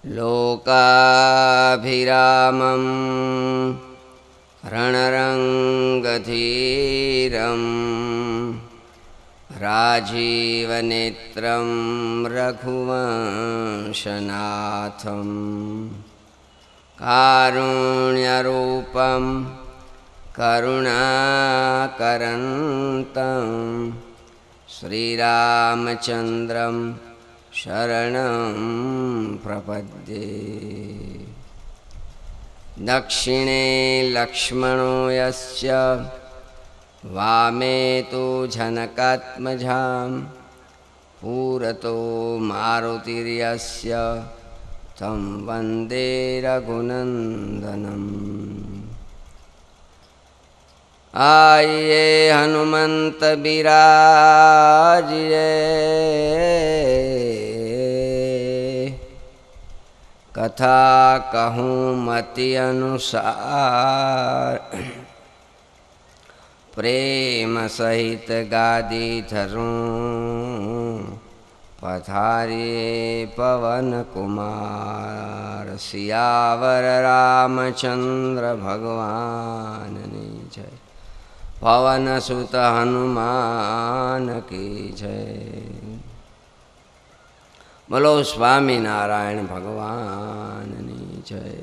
लोकाभिरामं रणरङ्गधीरं राजीवनेत्रं रघुवंशनाथं कारुण्यरूपं करुणाकरन्तं श्रीरामचन्द्रं शरणं प्रपद्ये। दक्षिणे लक्ष्मणो यस्य वामे तु जनकात्मजां पुरतो मारुतिर्यस्य तं वन्दे रघुनन्दनम्। आइए हनुमंत बिराजिए कथा कहूँ मति अनुसार प्रेम सहित गादी धरूं पधारिए पवन कुमार। सियावर रामचंद्र भगवान ने जय। पवन सुत हनुमान की जय। बोलो स्वामीनारायण भगवान की जय।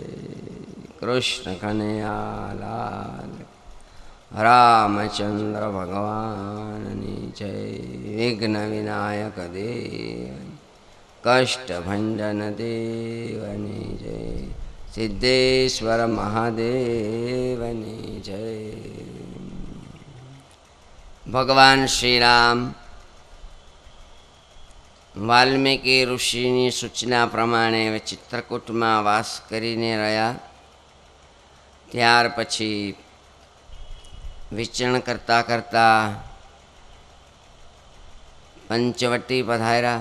कृष्ण कन्हैया लाल रामचंद्र भगवान की जय। विघ्न विनायक देव कष्ट भंजन देव की जय। सिद्धेश्वर महादेव की जय। भगवान श्री राम वाल्मीकि ऋषिनी सूचना प्रमाणे चित्रकूटમાં વાસ કરીને રહ્યા। ત્યાર પછી વિચરણ કરતા કરતા પંચવટી પધાર્યા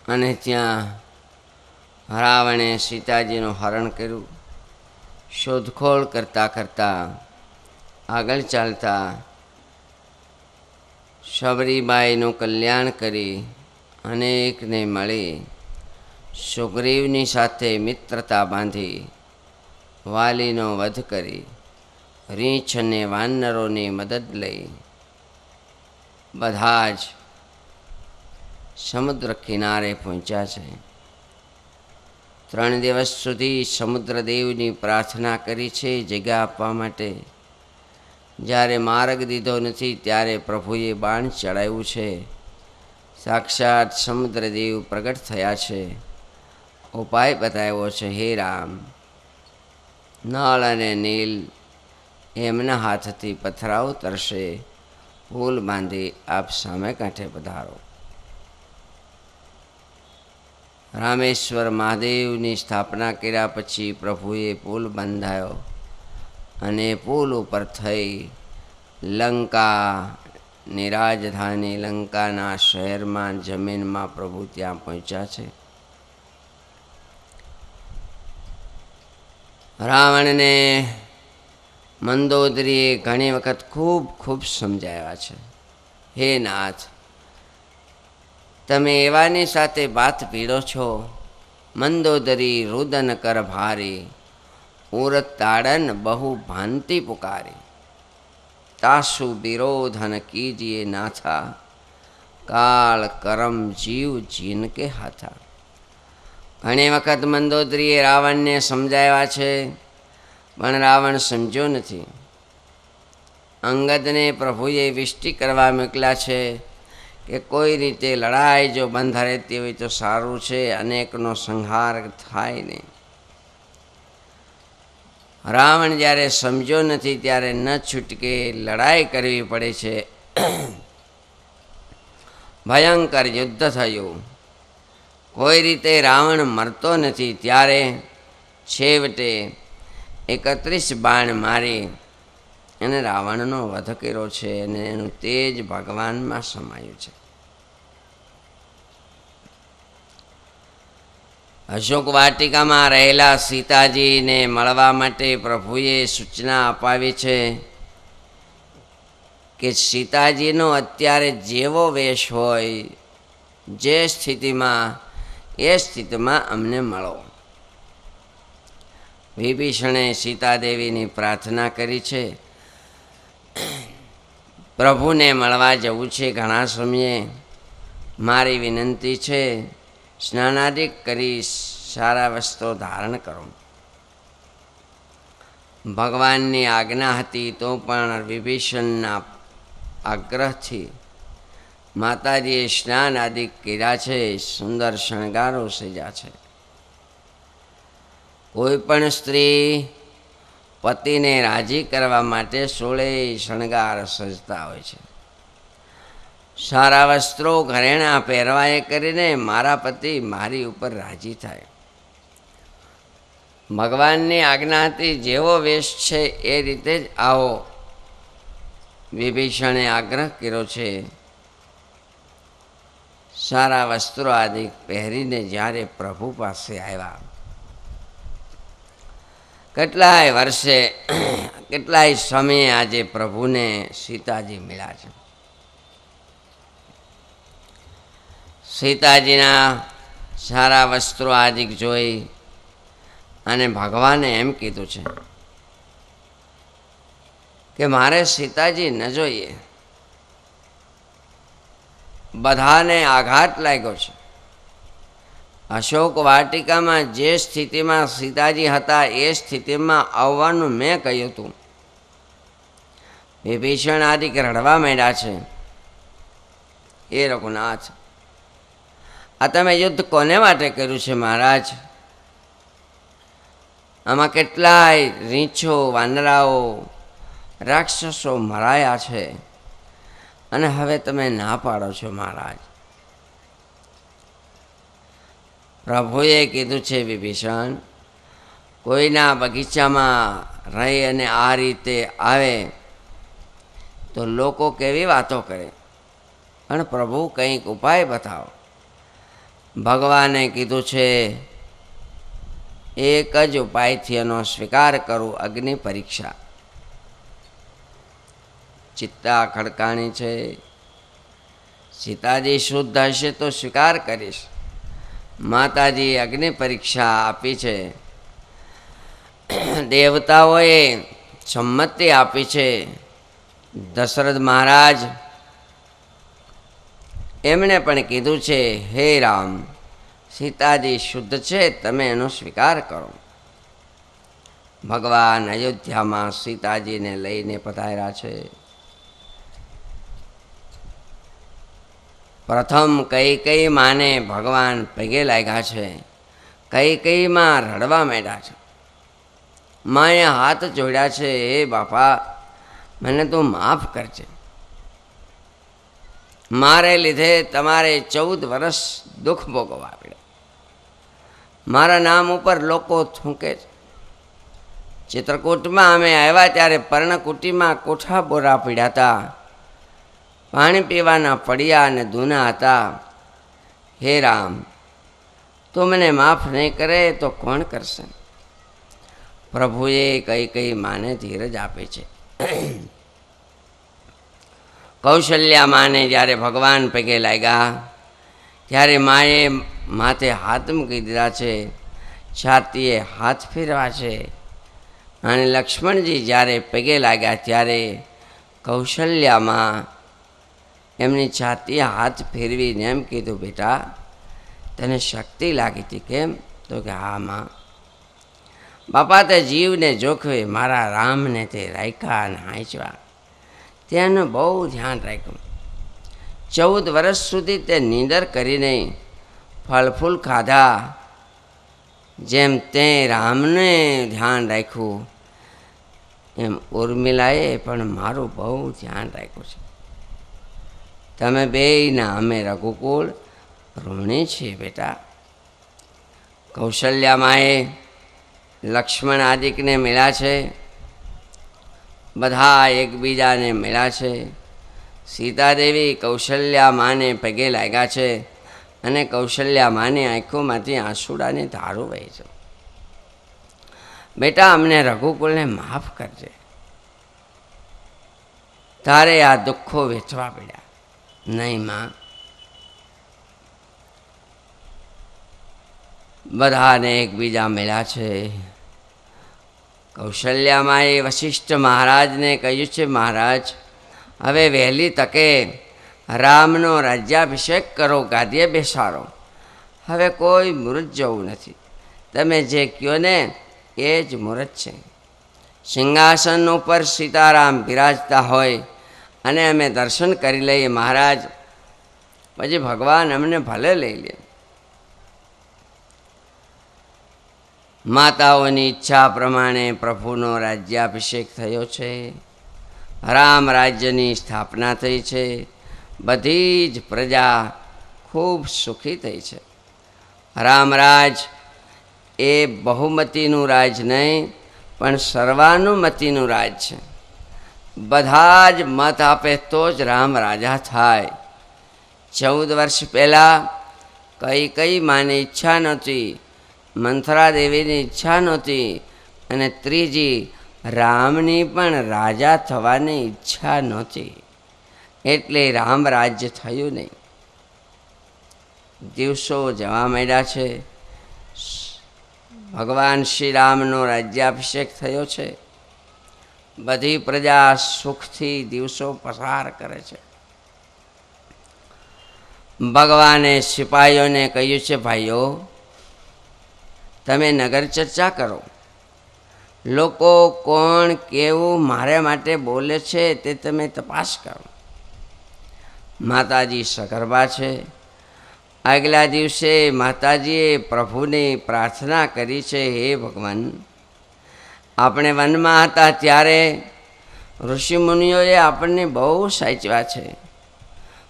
અને ત્યાં રાવણે સીતાજીનું હરણ કર્યું। શોધખોળ કરતા કરતા આગળ ચાલતા શબરીબાઈનું કલ્યાણ કરી અનેકને મળી સુગ્રીવની સાથે મિત્રતા બાંધી વાલીનો વધ કરી રીંછ અને વાનરોની મદદ લઈ બધા જ સમુદ્ર કિનારે પહોંચ્યા છે। 3 દિવસ સુધી સમુદ્રદેવની પ્રાર્થના કરી છે જગ્યા આપવા માટે। જ્યારે માર્ગ દીધો નથી ત્યારે પ્રભુએ બાણ ચડાવ્યું છે। સાક્ષાત સમુદ્રદેવ પ્રગટ થયા છે। ઉપાય બતાવ્યો છે। હે રામ, નળ અને નીલ એમના હાથથી પથરાવ તરશે। પુલ બાંધી આપ સામે કાંઠે પધારો। રામેશ્વર મહાદેવની સ્થાપના કર્યા પછી પ્રભુએ પુલ બંધાયો અને પુલ ઉપર થઈ લંકાની રાજધાની લંકાના શહેરમાં જમીનમાં પ્રભુ ત્યાં પહોંચ્યા છે। રાવણને મંદોદરીએ ઘણી વખત ખૂબ સમજાવ્યા છે। હે નાથ, તમે એવાની સાથે વાત પીડો છો। મંદોદરી રુદન કર ભારી ઉરત તાડન બહુ ભાંતિ પુકારી। તાસુ વિરોધન કીજીએ નાથા કાળ કરમ જીવ જીન કે હાથા। ઘણી વખત મંદોદરીએ રાવણને સમજાવ્યા છે, પણ રાવણ સમજ્યો નથી। અંગદને પ્રભુએ વિષ્ટિ કરવા મોકલ્યા છે કે કોઈ રીતે લડાઈ જો બંધ રહેતી હોય તો સારું છે, અનેકનો સંહાર થાય નહીં। રાવણ જ્યારે સમજ્યો નથી ત્યારે ન છૂટકે લડાઈ કરવી પડે છે। ભયંકર યુદ્ધ થયું। કોઈ રીતે રાવણ મરતો નથી ત્યારે છેવટે 31 બાણ મારી અને રાવણનો વધ કર્યો છે અને એનું તેજ ભગવાનમાં સમાયું છે। અશોક વાટિકામાં રહેલા સીતાજીને મળવા માટે પ્રભુએ સૂચના અપાવી છે કે સીતાજીનો અત્યારે જેવો વેશ હોય, જે સ્થિતિમાં એ સ્થિતિમાં અમને મળો. વિભીષણે સીતાદેવીની પ્રાર્થના કરી છે. પ્રભુને મળવા જવું છે. ઘણા સમયે મારી વિનંતી છે, સ્નાનાદિક કરી સારા વસ્ત્રો ધારણ કરો. ભગવાનની આજ્ઞા હતી તો પણ વિભીષણના આગ્રહથી માતાજીએ સ્નાન આદિ કર્યા છે. સુંદર શણગારો સજ્યા છે. કોઈ પણ સ્ત્રી પતિને રાજી કરવા માટે 16 શણગાર સજતા હોય છે. સારા વસ્ત્રો ઘરેણાં પહેરવાએ કરીને મારા પતિ મારી ઉપર રાજી થાય. ભગવાનની આજ્ઞાથી જેવો વેશ છે એ રીતે જ આવો. વિભીષણે આગ્રહ કર્યો છે. સારા વસ્ત્રો આદિ પહેરીને જ્યારે પ્રભુ પાસે આવ્યા, કેટલાય વર્ષે કેટલાય સમયે આજે પ્રભુને સીતાજી મળ્યા છે. સીતાજીના સારા વસ્ત્રો આદિ જોઈ અને ભગવાને એમ કીધું છે કે મારે સીતાજી ન જોઈએ. બધાને આઘાત લાગ્યો છે. અશોક વાટિકામાં જે સ્થિતિમાં સીતાજી હતા એ સ્થિતિમાં આવવાનું મેં કહ્યું હતું. વિભીષણ આદિ રડવા માંડ્યા છે. એ રઘુનાથ, આ તમે યુદ્ધ કોને માટે કર્યું છે મહારાજ? આમાં કેટલાય રીંછો, વાનરાઓ, રાક્ષસો મરાયા છે અને હવે તમે ના પાડો છો મહારાજ. પ્રભુએ કીધું છે, વિભીષણ, કોઈના બગીચામાં રહી અને આ રીતે આવે તો લોકો કેવી વાતો કરે, પણ પ્રભુ કંઈક ઉપાય બતાવો. ભગવાને કીધું છે, એક જ ઉપાયથી એનો સ્વીકાર કરું, અગ્નિ પરીક્ષા. ચિત્તા ખડકાણી છે. સીતાજી શુદ્ધ હશે તો સ્વીકાર કરીશ. માતાજી અગ્નિ પરીક્ષા આપી છે. દેવતાઓએ સંમતિ આપી છે. દશરથ મહારાજ એમણે પણ કીધું છે, હે રામ, સીતાજી શુદ્ધ છે, તમે એનો સ્વીકાર કરો. ભગવાન અયોધ્યામાં સીતાજીને લઈને પધાર્યા છે. પ્રથમ કૈકેયી માને ભગવાન પગે લાગ્યા છે. કૈકેયીમાં રડવા માંડ્યા છે. માએ હાથ જોડ્યા છે, હે બાપા, મને તું માફ કરજે. મારે લીધે તમારે 14 વર્ષ દુઃખ ભોગવવા પડ્યા. મારા નામ ઉપર લોકો થૂંકે છે. ચિત્રકૂટમાં અમે આવ્યા ત્યારે પર્ણકુટીમાં કોઠા બોરા પીડ્યા હતા. પાણી પીવાના પડિયા અને દૂના હતા. હે રામ, તું મને માફ નહીં કરે તો કોણ કરશે? પ્રભુએ કઈ માને ધીરજ આપે છે. કૌશલ્યા માને જ્યારે ભગવાન પગે લાગ્યા ત્યારે માએ માથે હાથ મૂકી દીધા છે, છાતીએ હાથ ફેરવા છે. અને લક્ષ્મણજી જ્યારે પગે લાગ્યા ત્યારે કૌશલ્યામાં એમની છાતીએ હાથ ફેરવીને એમ કીધું, બેટા, તને શક્તિ લાગી હતી કેમ? તો કે હા માં. બાપા, તે જીવને જોખવે મારા રામને તે રાખ્યા અને હાંચવા. તેનું બહુ ધ્યાન રાખ્યું. 14 વર્ષ સુધી તે નીંદર કરી નહીં, ફળ ફૂલ ખાધા. જેમ તે રામને ધ્યાન રાખ્યું એમ ઉર્મિલાએ પણ મારું બહુ ધ્યાન રાખ્યું છે. તમે બેયના અમે રઘુકુળ ઋણી છીએ બેટા. કૌશલ્યામાએ લક્ષ્મણ આદિકને મળ્યા છે. બધા એકબીજાને મળ્યા છે. સીતાદેવી કૌશલ્યા માને પગે લાગ્યા છે અને કૌશલ્યા માની આંખોમાંથી આંસુડાની ધારું વહી છે. બેટા, અમને રઘુકુલને માફ કરજે. તારે આ દુઃખો વેચવા પડ્યા. નહીં માં, બધાને એકબીજા મળ્યા છે. કૌશલ્યામાએ વશિષ્ઠ મહારાજને કહ્યું છે, મહારાજ હવે વહેલી તકે રામનો રાજ્યાભિષેક કરો, ગાદીએ બેસાડો. હવે કોઈ મુહૂર્ત જવું નથી. તમે જે કહો ને એ જ મુહૂર્ત છે. સિંહાસન ઉપર સીતારામ બિરાજતા હોય અને અમે દર્શન કરી લઈએ મહારાજ, પછી ભગવાન અમને ભલે લઈ લે. માતાઓની ઈચ્છા પ્રમાણે પ્રભુનો રાજ્યાભિષેક થયો છે. રામ રાજ્યની સ્થાપના થઈ છે. બધી જ પ્રજા ખૂબ સુખી થઈ છે. રામરાજ એ બહુમતીનું રાજ નહીં, પણ સર્વાનુમતિનું રાજ છે. બધા જ મત આપે તો જ રામ રાજા થાય. 14 વર્ષ પહેલાં કઈ માની ઈચ્છા નહોતી, મંથરા દેવીની ઈચ્છા નહોતી, અને ત્રીજી રામની પણ રાજા થવાની ઈચ્છા નહોતી, એટલે રામ રાજ્ય થયું નહીં. દિવસો જવા માંડ્યા છે. ભગવાન શ્રી રામનો રાજ્યાભિષેક થયો છે. બધી પ્રજા સુખથી દિવસો પસાર કરે છે. ભગવાને સિપાહીઓને કહ્યું છે, ભાઈઓ તમે નગર ચર્ચા કરો. લોકો કોણ કેવું મારે માટે બોલે છે તે તમે તપાસ કરો. માતાજી સગર્ભા છે. આગલા દિવસે માતાજીએ પ્રભુની પ્રાર્થના કરી છે, હે ભગવાન, આપણે વનમાં હતા ત્યારે ઋષિમુનિઓએ આપણને બહુ સાચવ્યા છે.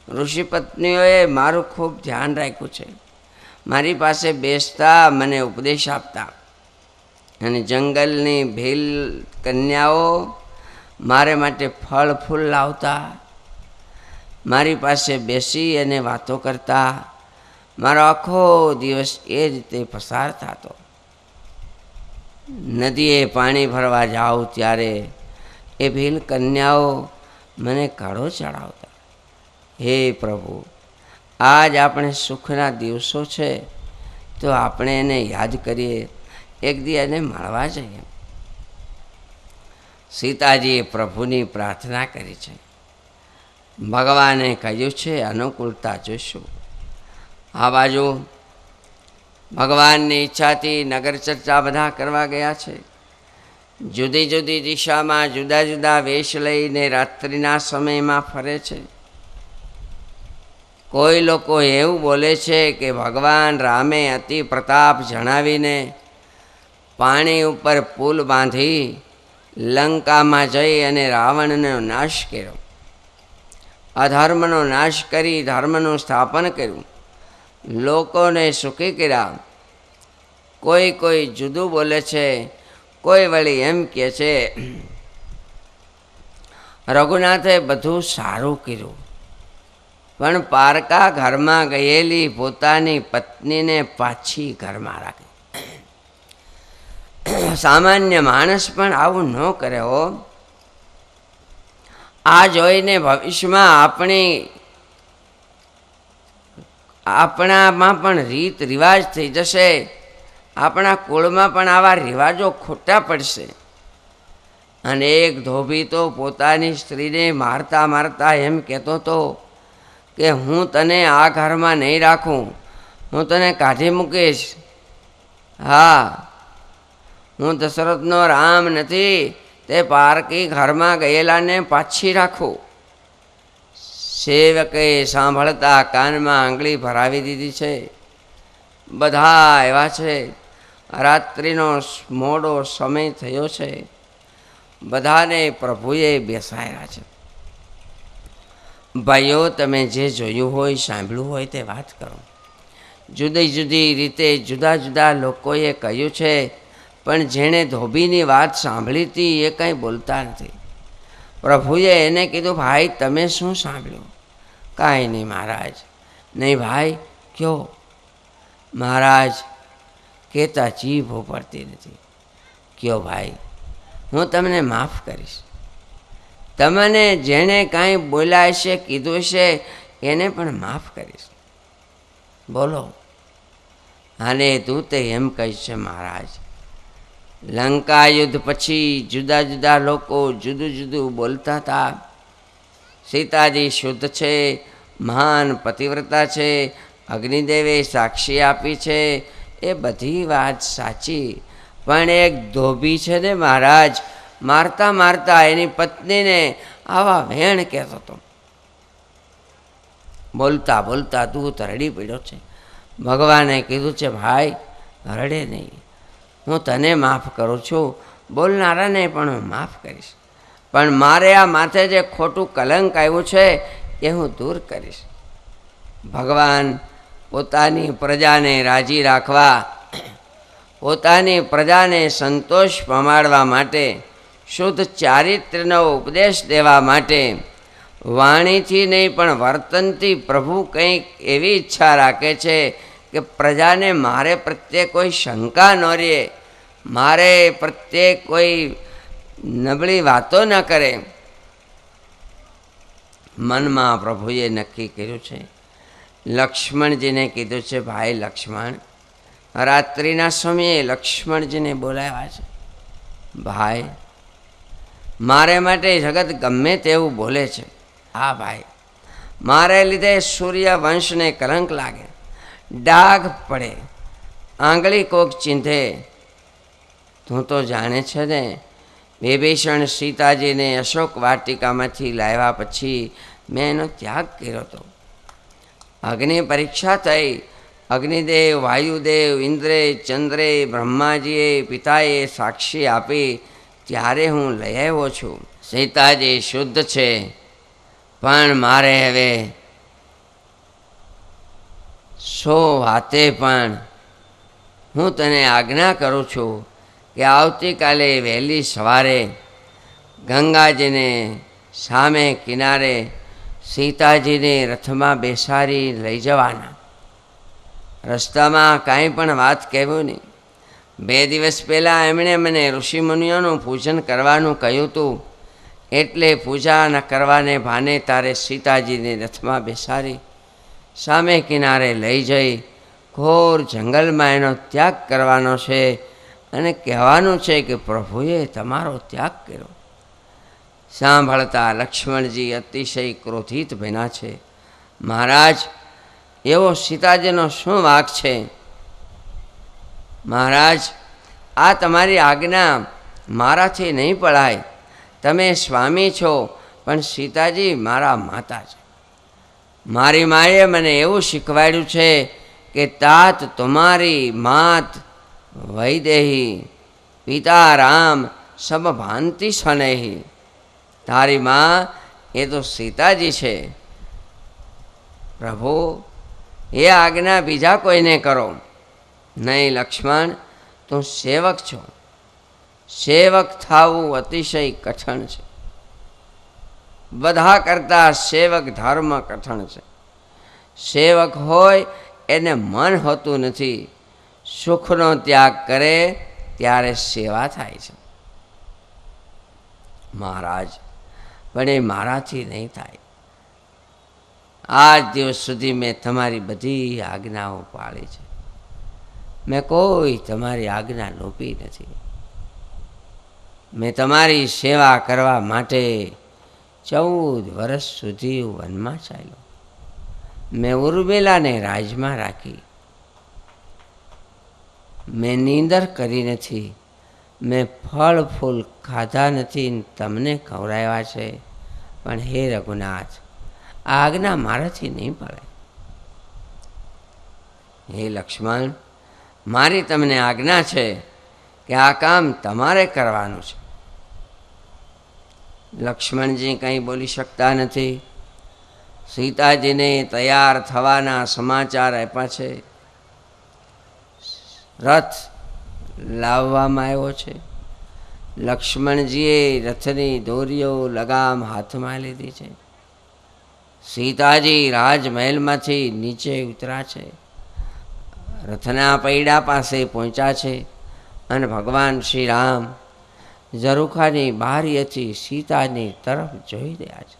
ઋષિપત્નીઓએ મારું ખૂબ ધ્યાન રાખ્યું છે. મારી પાસે બેસતા મને ઉપદેશ આપતા, અને જંગલની ભીલ કન્યાઓ મારે માટે ફળ ફૂલ લાવતા, મારી પાસે બેસી અને વાતો કરતા. મારો આખો દિવસ એ રીતે પસાર થતો. નદીએ પાણી ભરવા જાઉં ત્યારે એ ભીલ કન્યાઓ મને કાળો ચડાવતા. હે પ્રભુ, આજ આપણે સુખના દિવસો છે તો આપણે એને યાદ કરીએ, એક દી એને મળવા જઈએ. સીતાજીએ પ્રભુની પ્રાર્થના કરી છે. ભગવાને કહ્યું છે, અનુકૂળતા જોઈશું. આ બાજુ ભગવાનની ઈચ્છાથી નગર ચર્ચા બધા કરવા ગયા છે. જુદી જુદી દિશામાં જુદા જુદા વેશ લઈને રાત્રિના સમયમાં ફરે છે. કોઈ લોકો એવું બોલે છે કે ભગવાન રામે અતિ પ્રતાપ જણાવીને પાણી ઉપર પુલ બાંધી લંકામાં જઈ અને રાવણનો નાશ કર્યો, અધર્મનો નાશ કરી ધર્મનું સ્થાપન કર્યું, લોકોને સુખી કર્યા. કોઈ જુદું બોલે છે. કોઈ વળી એમ કહે છે રઘુનાથે બધું સારું કર્યું, પણ પારકા ઘરમાં ગયેલી પોતાની પત્નીને પાછી ઘરમાં રાખી. સામાન્ય માણસ પણ આવું ન કરે હો. આ જોઈને ભવિષ્યમાં આપણામાં પણ રીત રિવાજ થઈ જશે. આપણા કુળમાં પણ આવા રિવાજો ખોટા પડશે. અને એક ધોબી તો પોતાની સ્ત્રીને મારતા મારતા એમ કહેતો હતો કે હું તને આ ઘરમાં નહીં રાખું, હું તને કાઢી મૂકીશ. હા, હું દશરથનો રામ નથી, તે પારકી ઘરમાં ગયેલાને પાછી રાખું. સેવકે સાંભળતા કાનમાં આંગળી ભરાવી દીધી છે. બધા એવા છે. રાત્રિનો મોડો સમય થયો છે. બધાને પ્રભુએ બેસાડ્યા છે. ભાઈઓ, તમે જે જોયું હોય સાંભળ્યું હોય તે વાત કરો. જુદી જુદી રીતે જુદા જુદા લોકોએ કહ્યું છે, પણ જેણે ધોબીની વાત સાંભળી હતી એ કંઈ બોલતા નથી. પ્રભુએ એને કીધું, ભાઈ તમે શું સાંભળ્યું? કાંઈ નહીં મહારાજ. નહીં ભાઈ, કયો? મહારાજ કહેતા જીભ પડતી નથી. કયો ભાઈ, હું તમને માફ કરીશ. તમને જેણે કાંઈ બોલ્યા છે, કીધું છે, એને પણ માફ કરીશ. બોલો. અને દૂતે એમ કહે છે, મહારાજ, લંકા યુદ્ધ પછી જુદા જુદા લોકો જુદું જુદું બોલતા હતા. સીતાજી શુદ્ધ છે, મહાન પતિવ્રતા છે, અગ્નિદેવે સાક્ષી આપી છે, એ બધી વાત સાચી. પણ એક ધોબી છે ને મહારાજ, મારતા મારતા એની પત્નીને આવા વેણ કહેતો હતો. બોલતા બોલતા દૂત રડી પડ્યો છે. ભગવાને કીધું છે, ભાઈ રડે નહીં, હું તને માફ કરું છું, બોલનારાને પણ હું માફ કરીશ, પણ મારે આ માથે જે ખોટું કલંક આવ્યું છે એ હું દૂર કરીશ. ભગવાન પોતાની પ્રજાને રાજી રાખવા, પોતાની પ્રજાને સંતોષ પમાડવા માટે, શુદ્ધ ચારિત્ર્યનો ઉપદેશ દેવા માટે વાણીથી નહીં પણ વર્તનથી પ્રભુ કંઈક એવી ઈચ્છા રાખે છે કે પ્રજાને મારે પ્રત્યે કોઈ શંકા ન રહે, મારે પ્રત્યે કોઈ નબળી વાતો ન કરે. મનમાં પ્રભુએ નક્કી કર્યું છે. લક્ષ્મણજીને કીધું છે, ભાઈ લક્ષ્મણ, રાત્રિના સમયે લક્ષ્મણજીને બોલાવ્યા છે. ભાઈ, મારે માટે જગત ગમે તેવું બોલે છે. હા ભાઈ, મારે લીધે સૂર્યવંશને કલંક લાગે, ડાઘ પડે, આંગળી કોક ચીંધે. તું તો જાણે છે ને, વિભીષણ સીતાજીને અશોક વાટિકામાંથી લાવ્યા પછી મેં એનો ત્યાગ કર્યો હતો. અગ્નિ પરીક્ષા થઈ, અગ્નિદેવ, વાયુદેવ, ઇન્દ્રે, ચંદ્રે, બ્રહ્માજીએ, પિતાએ સાક્ષી આપી, ત્યારે હું લઈ આવ્યો છું. સીતાજી શુદ્ધ છે, પણ મારે હવે 100 વાતે પણ હું તને આજ્ઞા કરું છું કે આવતીકાલે વહેલી સવારે ગંગાજીને સામે કિનારે સીતાજીને રથમાં બેસાડી લઈ જવાના. રસ્તામાં કાંઈ પણ વાત કહેવું નહીં. 2 દિવસ પહેલાં એમણે મને ઋષિમુનિઓનું પૂજન કરવાનું કહ્યું હતું, એટલે પૂજા ન કરવાને ભાને તારે સીતાજીને રથમાં બેસાડી સામે કિનારે લઈ જઈ ઘોર જંગલમાં એનો ત્યાગ કરવાનો છે અને કહેવાનું છે કે પ્રભુએ તમારો ત્યાગ કર્યો. સાંભળતા લક્ષ્મણજી અતિશય ક્રોધિત બન્યા છે. મહારાજ, એવો સીતાજીનો શું વાંક છે? મહારાજ, આ તમારી આજ્ઞા મારાથી નહીં પડાય. તમે સ્વામી છો, પણ સીતાજી મારા માતા છે. મારી માએ મને એવું શીખવાડ્યું છે કે તાત તમારી માત વૈદેહી, પિતા રામ, સબ ભાંતિ સ્નેહી. તારી માં એ તો સીતાજી છે. પ્રભુ, એ આજ્ઞા બીજા કોઈને કરો. નહીં લક્ષ્મણ, તું સેવક છો. સેવક થવું અતિશય કઠણ છે. બધા કરતાં સેવક ધર્મ કઠણ છે. સેવક હોય એને મન હોતું નથી. સુખનો ત્યાગ કરે ત્યારે સેવા થાય છે. મહારાજ, પણ એ મારાથી નહીં થાય. આજ દિવસ સુધી મેં તમારી બધી આજ્ઞાઓ પાળી છે. મેં કોઈ તમારી આજ્ઞા લોપી નથી. મેં તમારી સેવા કરવા માટે 14 વર્ષ સુધી વનમાં ચાલ્યો. મેં ઉર્મિલાને રાજમાં રાખી. મેં નીંદર કરી નથી. મેં ફળ ફૂલ ખાધા નથી, તમને ખવડાવ્યા છે. પણ હે રઘુનાથ, આ આજ્ઞા મારાથી નહીં પડે. હે લક્ષ્મણ, મારી તમને આજ્ઞા છે કે આ કામ તમારે કરવાનું છે. લક્ષ્મણજી કંઈ બોલી શકતા નથી. સીતાજીને તૈયાર થવાના સમાચાર આપ્યા છે. રથ લાવવામાં આવ્યો છે. લક્ષ્મણજીએ રથની દોરીઓ લગામ હાથમાં લીધી છે. સીતાજી રાજમહેલમાંથી નીચે ઉતર્યા છે. રથના પૈડા પાસે પહોંચ્યા છે અને ભગવાન શ્રી રામ ઝરૂખાની બારીએથી સીતાની તરફ જોઈ રહ્યા છે.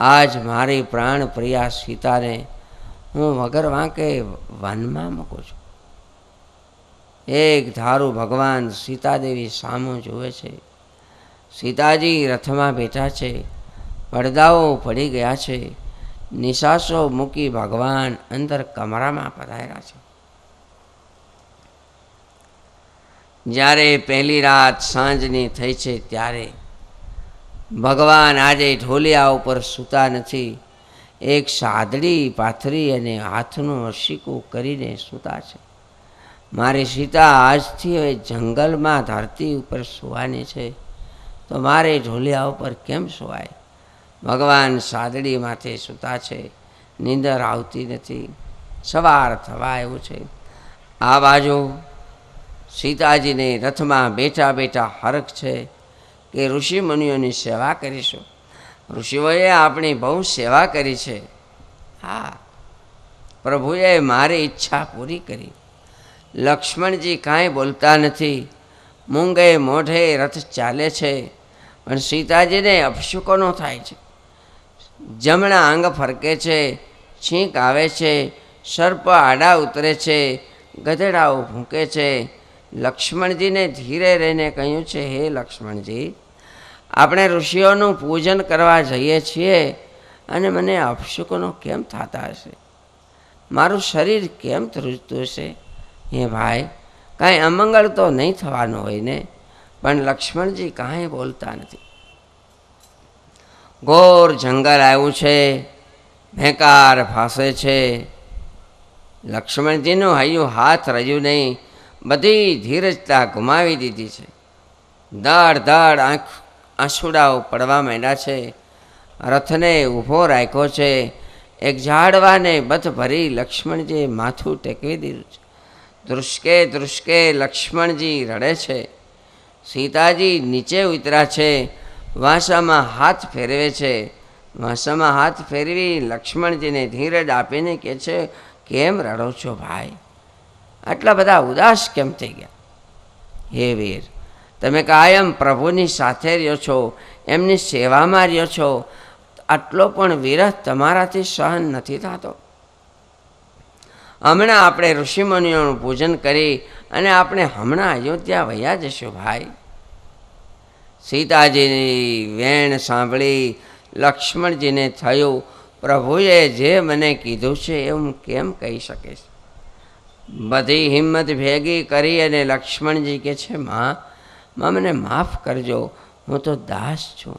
આજ મારી પ્રાણ પ્રિયા સીતાને હું વગર વાંકે વનમાં મૂકું છું. એક ધારું ભગવાન સીતાદેવી સામો જુએ છે. સીતાજી રથમાં બેઠા છે, પડદાઓ પડી ગયા છે, નિશાસો મૂકી ભગવાન અંદર કમરામાં પધાર્યા છે. જ્યારે પહેલી રાત સાંજની થઈ છે ત્યારે ભગવાન આજે ઢોલિયા ઉપર સૂતા નથી, એક સાદડી પાથરી અને હાથનું અશીકું કરીને સૂતા છે. મારી સીતા આજથી હવે જંગલમાં ધરતી ઉપર સુવાની છે, તો મારે ઢોલિયા ઉપર કેમ સુવાય? ભગવાન સાદડી માથે સૂતા છે, નીંદર આવતી નથી. સવાર થવા એવું છે. આ બાજુ સીતાજીને રથમાં બેઠા બેઠા હરખ છે કે ઋષિ મુનિઓની સેવા કરીશું. ઋષિઓએ આપણી બહુ સેવા કરી છે. હા, પ્રભુએ મારી ઈચ્છા પૂરી કરી. લક્ષ્મણજી કાંઈ બોલતા નથી, મૂંગે મોઢે રથ ચાલે છે, પણ સીતાજીને અપશુકનો થાય છે. જમણા આંગ ફરકે છે, છીંક આવે છે, સર્પ આડા ઉતરે છે, ગધેડાઓ ભૂંકે છે. લક્ષ્મણજીને ધીરે રહીને કહ્યું છે, હે લક્ષ્મણજી, આપણે ઋષિઓનું પૂજન કરવા જઈએ છીએ અને મને અપશુકનો કેમ થતા હશે? મારું શરીર કેમ ધ્રુજતું હશે? હે ભાઈ, કાંઈ અમંગળ તો નહીં થવાનું હોય ને? પણ લક્ષ્મણજી કાંઈ બોલતા નથી. ઘોર જંગલ આવ્યું છે, ભેંકાર ફાંસે છે. લક્ષ્મણજીનું હૈયું હાથ રહ્યું નહીં, બધી ધીરજતા ગુમાવી દીધી છે. ધડ ધડ આંસુડાઓ પડવા માંડ્યા છે. રથને ઊભો રાખ્યો છે. એક ઝાડવાને બથ ભરી લક્ષ્મણજીએ માથું ટેકવી દીધું છે. ધ્રુસકે ધ્રુસકે લક્ષ્મણજી રડે છે. સીતાજી નીચે ઉતર્યા છે, વાંસામાં હાથ ફેરવે છે. વાંસામાં હાથ ફેરવી લક્ષ્મણજીને ધીરજ આપીને કહે છે, કેમ રડો છો ભાઈ? આટલા બધા ઉદાસ કેમ થઈ ગયા? હે વીર, તમે કાયમ પ્રભુની સાથે રહ્યો છો, એમની સેવામાં રહ્યો છો, આટલો પણ વિરહ તમારાથી સહન નથી થતો? હમણાં આપણે ઋષિમુનિઓનું પૂજન કરી અને આપણે હમણાં અયોધ્યા વયા જશું ભાઈ. સીતાજીની વેણ સાંભળી લક્ષ્મણજીને થયું, પ્રભુએ જે મને કીધું છે એ હું કેમ કહી શકીશ? બધી હિંમત ભેગી કરી અને લક્ષ્મણજી કહે છે, માં મને માફ કરજો, હું તો દાસ છું,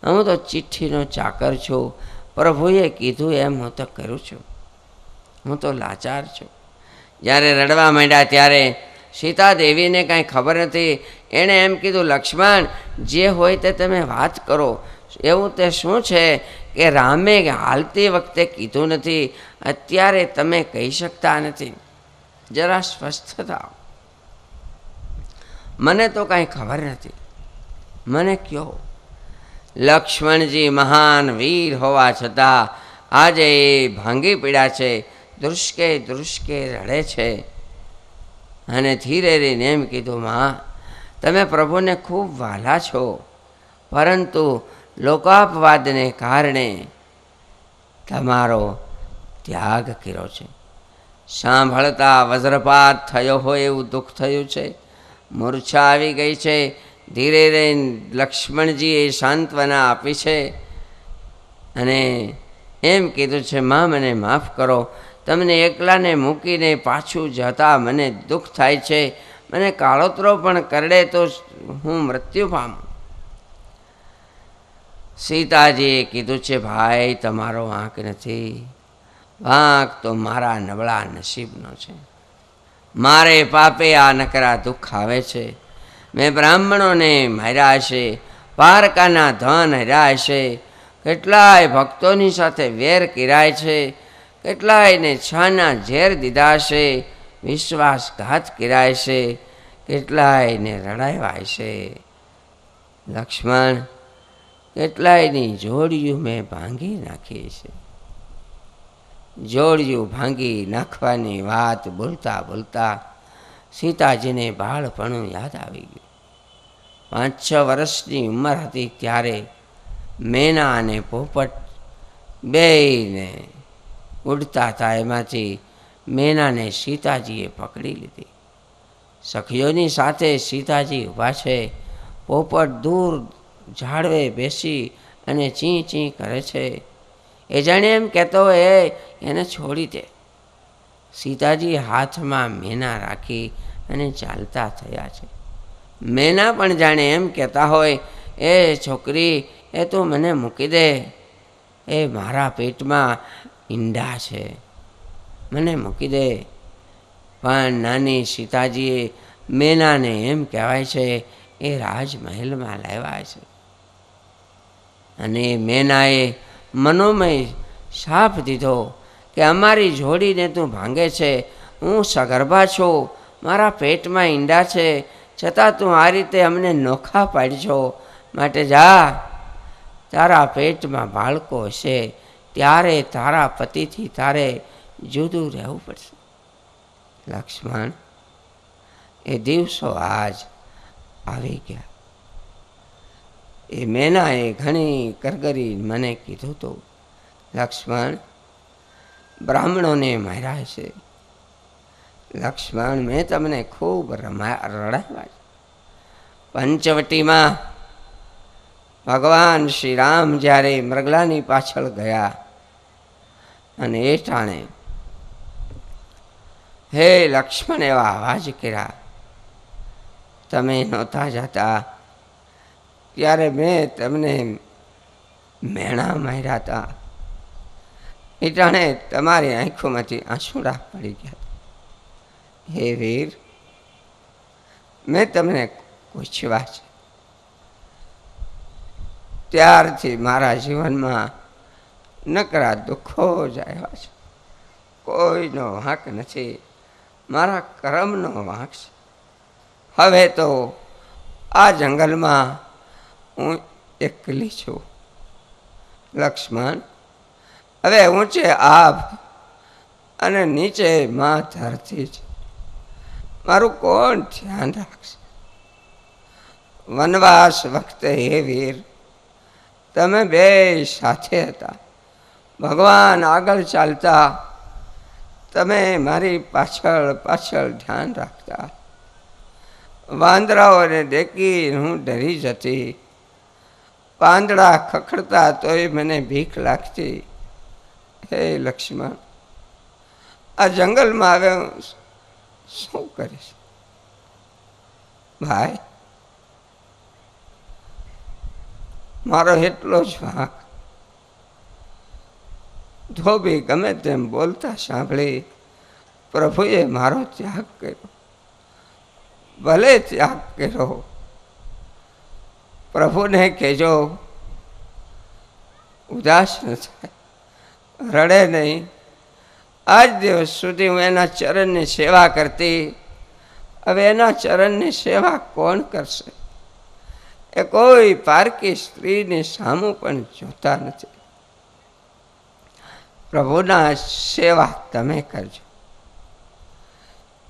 હું તો ચિઠ્ઠીનો ચાકર છું. પ્રભુએ કીધું એમ હું તો કરું છું, હું તો લાચાર છું. જ્યારે રડવા માંડ્યા ત્યારે સીતાદેવીને કાંઈ ખબર નથી. એણે એમ કીધું, લક્ષ્મણ, જે હોય તે તમે વાત કરો. એવું તે શું છે કે રામે હાલતી વખતે કીધું નથી, અત્યારે તમે કહી શકતા નથી? જરા સ્વસ્થ થાઓ. મને તો કાંઈ ખબર નથી, મને કહો. લક્ષ્મણજી મહાન વીર હોવા છતાં આજે એ ભાંગી પડ્યા છે, ધ્રુસકે ધ્રુસકે રડે છે. અને ધીરે રહીને એમ કીધું, માં, તમે પ્રભુને ખૂબ વહાલા છો, પરંતુ લોકાપવાદને કારણે તમારો ત્યાગ કર્યો છે. સાંભળતા વજ્રપાત થયો હોય એવું દુઃખ થયું છે, મૂર્છા આવી ગઈ છે. ધીરે રહીને લક્ષ્મણજીએ સાંત્વના આપી છે અને એમ કીધું છે, માં, મને માફ કરો, તમને એકલાને મૂકીને પાછું જતા મને દુઃખ થાય છે. મને કાળોતરો પણ કરડે તો હું મૃત્યુ પામું. સીતાજીએ કીધું છે, ભાઈ, તમારો વાંક નથી, વાંક તો મારા નબળા નસીબનો છે. મારે પાપે આ નકરા દુઃખ આવે છે. મેં બ્રાહ્મણોને માર્યા હશે, પારકાના ધન હર્યા હશે, કેટલાય ભક્તોની સાથે વેર કિરાય છે, કેટલાયને છાના ઝેર દીધા હશે, વિશ્વાસઘાત કિરાય છે, કેટલાયને રડાવ્યા હશે. લક્ષ્મણ, કેટલાયની જોડિયું મેં ભાંગી નાખી છે. જોડિયું ભાંગી નાખવાની વાત બોલતા બોલતા સીતાજીને બાળપણું યાદ આવી ગયું. 5-6 વર્ષની ઉંમર હતી ત્યારે મેના અને પોપટ બેયને ઉડતા હતા. એમાંથી મેનાને સીતાજીએ પકડી લીધી. સખીઓની સાથે સીતાજી ઊભા છે. પોપટ દૂર ઝાડવે બેસી અને ચી ચી કરે છે. એ જાણે એમ કહેતો હોય એને છોડી દે. સીતાજી હાથમાં મેના રાખી અને ચાલતા થયા છે. મેના પણ જાણે એમ કહેતા હોય, એ છોકરી, એ તું મને મૂકી દે, એ મારા પેટમાં ઈંડા છે, મને મૂકી દે. પણ નાની સીતાજીએ મેનાને એમ કહેવાય છે એ રાજમહેલમાં લાવ્યા છે. અને મેનાએ મનોમય શાપ દીધો કે અમારી જોડીને તું ભાંગે છે, હું સગર્ભા છું, મારા પેટમાં ઈંડા છે, છતાં તું આ રીતે અમને નોખા પાડજો. માટે જા, તારા પેટમાં બાળકો હશે ત્યારે તારા પતિથી તારે જુદું રહેવું પડશે. લક્ષ્મણ, એ દિવસો આજ આવી ગયા. એ મેનાએ ઘણી કરગરી મને કીધું હતું, લક્ષ્મણ, બ્રાહ્મણોને માર્યા છે. લક્ષ્મણ, મેં તમને ખૂબ રડાવ્યા છે. પંચવટીમાં ભગવાન શ્રી રામ જ્યારે મૃગલાની પાછળ ગયા અને એ ટાણે હે લક્ષ્મણ એવા અવાજ કર્યા, તમે નહોતા જતા ત્યારે મેં તમને મેણા માર્યા હતા. એ ટાણે તમારી આંખોમાંથી આંસુડા પડી ગયા. હે વીર, મેં તમને પૂછવા છે. ત્યારથી મારા જીવનમાં નકરા દુઃખો જ આવ્યા છે. કોઈનો વાંક નથી, મારા કર્મનો વાંક છે. હવે તો આ જંગલમાં હું એકલી છું. લક્ષ્મણ, હવે ઊંચે આભ અને નીચે માં ધરતી છે. મારું કોણ ધ્યાન રાખશે? વનવાસ વખતે હે વીર, તમે બે સાથે હતા. ભગવાન આગળ ચાલતા, તમે મારી પાછળ પાછળ ધ્યાન રાખતા. વાંદરાઓને દેખી હું ડરી જતી. પાંદડા ખખડતા તોય મને ભીખ લાગતી. હે લક્ષ્મણ, આ જંગલમાં હવે હું શું કરીશ? ભાઈ, મારો એટલો જ વાંક. ધોબી ગમે તેમ બોલતા સાંભળી પ્રભુએ મારો ત્યાગ કર્યો. ભલે ત્યાગ કર્યો, પ્રભુને કહેજો ઉદાસ ન થાય, રડે નહીં. આજ દિવસ સુધી હું એના ચરણની સેવા કરતી, હવે એના ચરણની સેવા કોણ કરશે? એ કોઈ પારકી સ્ત્રીની સામું પણ જોતા નથી. પ્રભુના સેવા તમે કરજો.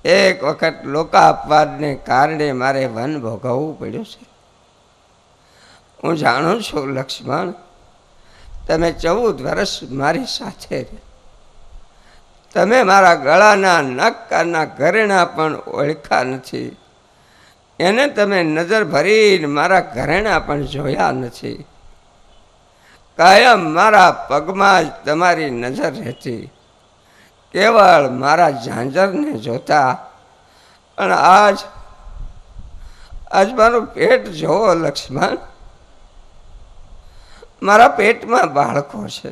એક વખત લોકાપવાદને કારણે મારે વન ભોગવવું પડ્યું છે. હું જાણું છું લક્ષ્મણ, તમે 14 વર્ષ મારી સાથે રહ્યા. તમે મારા ગળાના નખના ઘરેણા પણ ઓળખ્યા નથી. એને તમે નજર ભરીને મારા ઘરેણા પણ જોયા નથી. કાયમ મારા પગમાં જ તમારી નજર રહેતી, કેવળ મારા ઝાંઝરને જોતા. પણ આજ મારું પેટ જોવો લક્ષ્મણ, મારા પેટમાં બાળકો છે.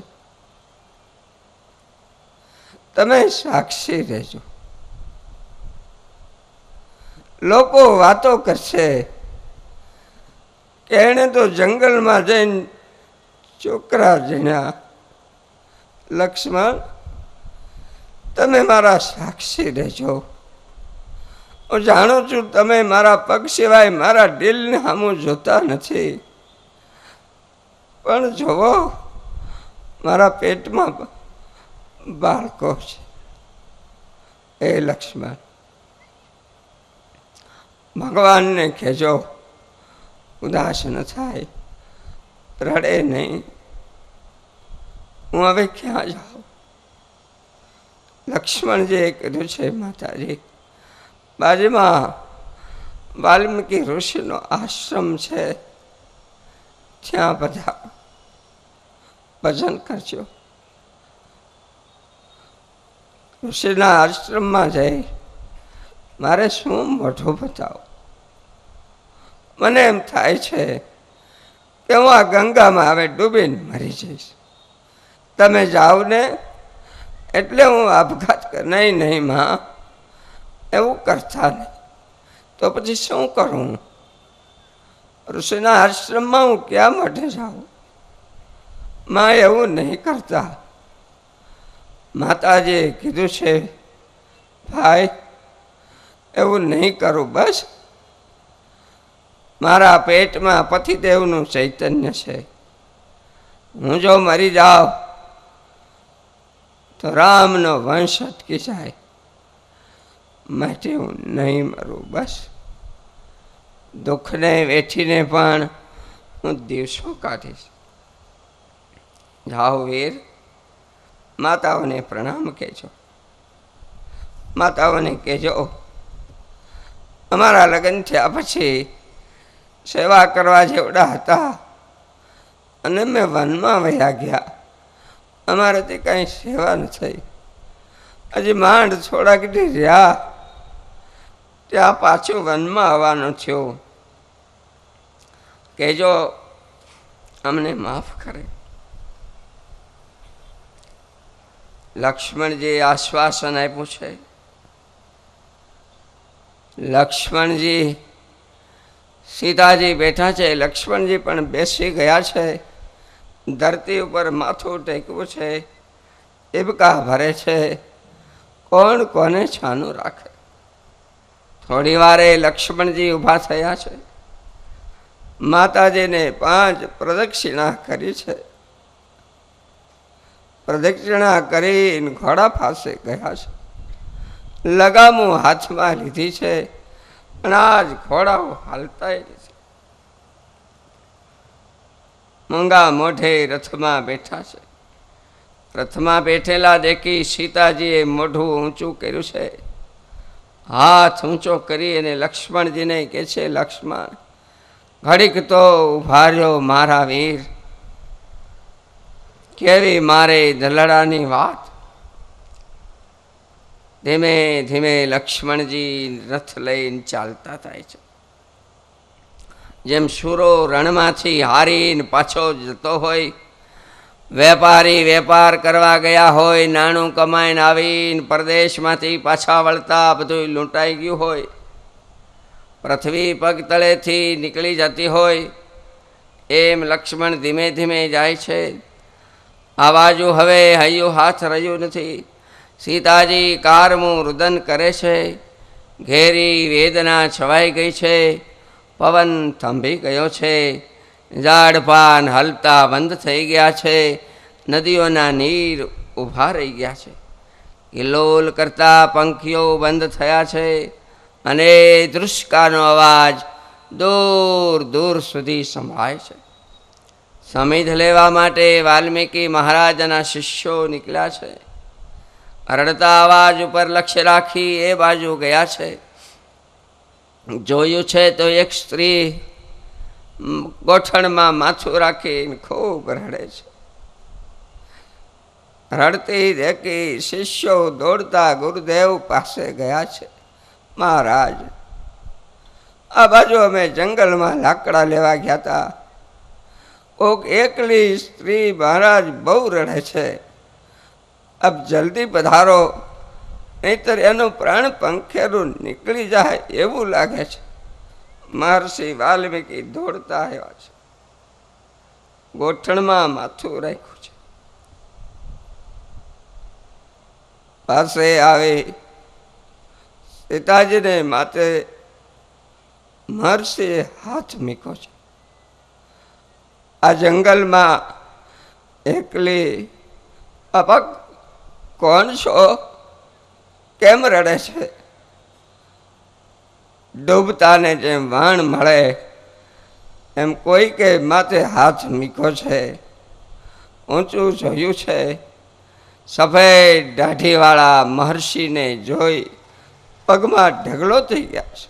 તમે સાક્ષી રહેજો. લોકો વાતો કરશે કે એણે તો જંગલમાં જઈને છોકરા જણ્યા. લક્ષ્મણ, તમે મારા સાક્ષી રહેજો. હું જાણું છું તમે મારા પગ સિવાય મારા દિલને સામું જોતા નથી. પણ જોવો, મારા પેટમાં બાળકો છે. એ લક્ષ્મણ, ભગવાનને કહેજો ઉદાસ ન થાય, રડે નહીં. હું હવે ક્યાં જાઉં? લક્ષ્મણજીએ કીધું છે, માતાજી, બાજુમાં વાલ્મીકી ઋષિનો આશ્રમ છે, ત્યાં બધા ભજન કરજો. ઋષિના આશ્રમમાં જઈ મારે શું મોઢું બતાવો? મને એમ થાય છે કે હું આ ગંગામાં હવે ડૂબીને મરી જઈશ. તમે જાઓ ને એટલે હું આપઘાત નહીં નહીં માં, એવું કરતા નહીં. તો પછી શું કરું? ઋષિના આશ્રમમાં હું ક્યાં માટે જાઉં? માં એવું નહીં કરતા. માતાજીએ કીધું છે ભાઈ એવું નહીં કરું. બસ મારા પેટમાં પતિદેવનું ચૈતન્ય છે. હું જો મરી જાઉં તો રામનો વંશ અટકી જાય, માટે હું નહીં મરું. બસ દુઃખને વેઠીને પણ હું દિવસો કાઢીશ. જાઓ વીર, માતાઓને પ્રણામ કહેજો. માતાઓને કહેજો અમારા લગ્ન થયા પછી સેવા કરવા જેવડા હતા અને મેં વનમાં વયા ગયા. અમારાથી કાંઈ સેવા ન થઈ. હજી માંડ થોડાક દી રહ્યા ત્યાં પાછું વનમાં આવવાનું થયું. કહેજો અમને માફ કરે. લક્ષ્મણજી આશ્વાસન આપ્યું છે. લક્ષ્મણજી, સીતાજી બેઠા છે, લક્ષ્મણજી પણ બેસી ગયા છે. ધરતી ઉપર માથું ટેકવું છે, ઈબકા ભરે છે. કોણ કોને છાનું રાખે? થોડી વારે લક્ષ્મણજી ઊભા થયા છે. માતાજીને 5 પ્રદક્ષિણા કરી છે. પ્રદક્ષિણા કરીને ઘોડા પાસે ગયા છે. લગામું હાથમાં લીધી છે અને આજ ઘોડાઓ હાલતા છે. મૂંગા મોઢે રથમાં બેઠા છે. રથમાં બેઠેલા દેખી સીતાજીએ મોઢું ઊંચું કર્યું છે. હાથ ઊંચો કરી અને લક્ષ્મણજીને કહે છે, લક્ષ્મણ ઘડીક તો ઉભા રહ્યો મારા વીર. કેવી મારે દલડાની વાત. ધીમે ધીમે લક્ષ્મણજી રથ લઈને ચાલતા થાય છે. જેમ શૂરો રણમાંથી હારીને પાછો જતો હોય, વેપારી વેપાર કરવા ગયા હોય, નાણું કમાઈને આવીને પરદેશમાંથી પાછા વળતા બધું લૂંટાઈ ગયું હોય, પૃથ્વી પગ તળેથી નીકળી જતી હોય, એમ લક્ષ્મણ ધીમે ધીમે જાય છે. આ બાજુ હવે હૈયું હાથ રહ્યું નથી. સીતાજી કારમું રુદન કરે છે. ઘેરી વેદના છવાઈ ગઈ છે. પવન થંભી ગયો છે. ઝાડપાન હલતા બંધ થઈ ગયા છે. નદીઓના નીર ઊભા રહી ગયા છે. કિલ્લોલ કરતા પંખીઓ બંધ થયા છે અને ધ્રુસકાનો અવાજ દૂર દૂર સુધી સંભળાય છે. સમિધ લેવા માટે વાલ્મીકી મહારાજના શિષ્યો નીકળ્યા છે. રડતા અવાજ ઉપર લક્ષ્ય રાખી એ બાજુ ગયા છે. જોયું છે તો એક સ્ત્રી ગોઠણમાં માથું રાખીને ખૂબ રડે છે. રડતી દેખી શિષ્યો દોડતા ગુરુદેવ પાસે ગયા છે. મહારાજ, આ બાજુ અમે જંગલમાં લાકડા લેવા ગયા હતા. કોક એકલી સ્ત્રી મહારાજ બહુ રડે છે. અબ જલ્દી પધારો, નહીતર એનું પ્રાણ પંખેરું નીકળી જાય એવું લાગે છે. મહર્ષિ વાલ્મીકી દોડતા આવ્યા છે. ગોઠણમાં માથું રાખ્યું છે. પાસે આવી સીતાજીને માથે મહર્ષિએ હાથ મૂક્યો છે. આ જંગલમાં એકલી અપક કોણ છો? કેમ રડે છે? ડૂબતાને જેમ વાણ મળે એમ કોઈ કે માથે હાથ મૂક્યો છે. ઊંચું જોયું છે. સફેદ દાઢીવાળા મહર્ષિને જોઈ પગમાં ઢગલો થઈ ગયા છે.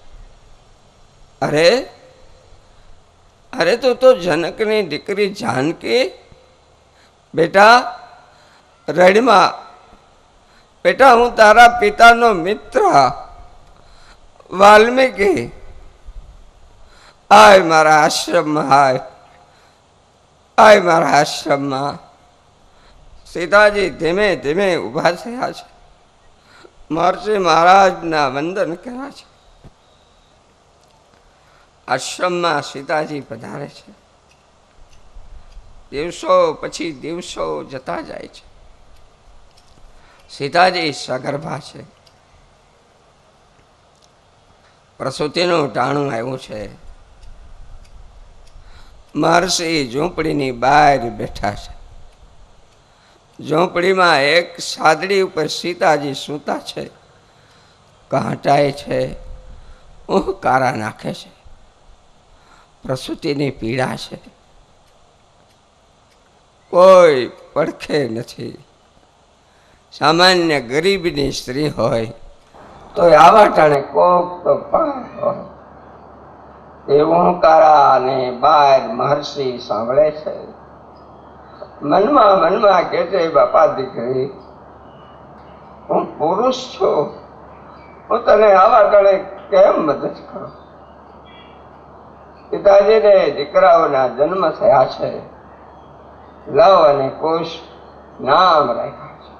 અરે અરે તું તો જનકની દીકરી જાનકી, બેટા રડમાં. બેટા હું તારા પિતાનો મિત્ર વાલ્મીકી. આય મારા આશ્રમમાં, આય મારા આશ્રમમાં. સીતાજી ધીમે ધીમે ઊભા થયા છે. મહર્ષિ મહારાજના વંદન કર્યા છે. આશ્રમમાં સીતાજી પધારે છે. દિવસો પછી દિવસો જતા જાય છે. સીતાજી સગર્ભા છે. પ્રસૂતિનું ટાણું આવ્યું છે. મહર્ષિ ઝૂંપડીની બહાર બેઠા છે. ઝૂંપડીમાં એક સાદડી ઉપર સીતાજી સૂતા છે. કાંટાય છે, ઉહકારા નાખે છે. પ્રસૂતિની પીડા છે. કોઈ પડખે નથી. સામાન્ય ગરીબની સ્ત્રી હોય તો આવા ટાણે કોક તો હોય. એ ઉહકારા અને બાર મહર્ષિ સાંભળે છે. મનમાં કે છે, બાપા દીકરી હું પુરુષ છું, હું તને આવા ટાણે કેમ મદદ કરું? પિતાજીને દીકરાઓના જન્મ થયા છે. લવ અને કુશ નામ રાખ્યા છે.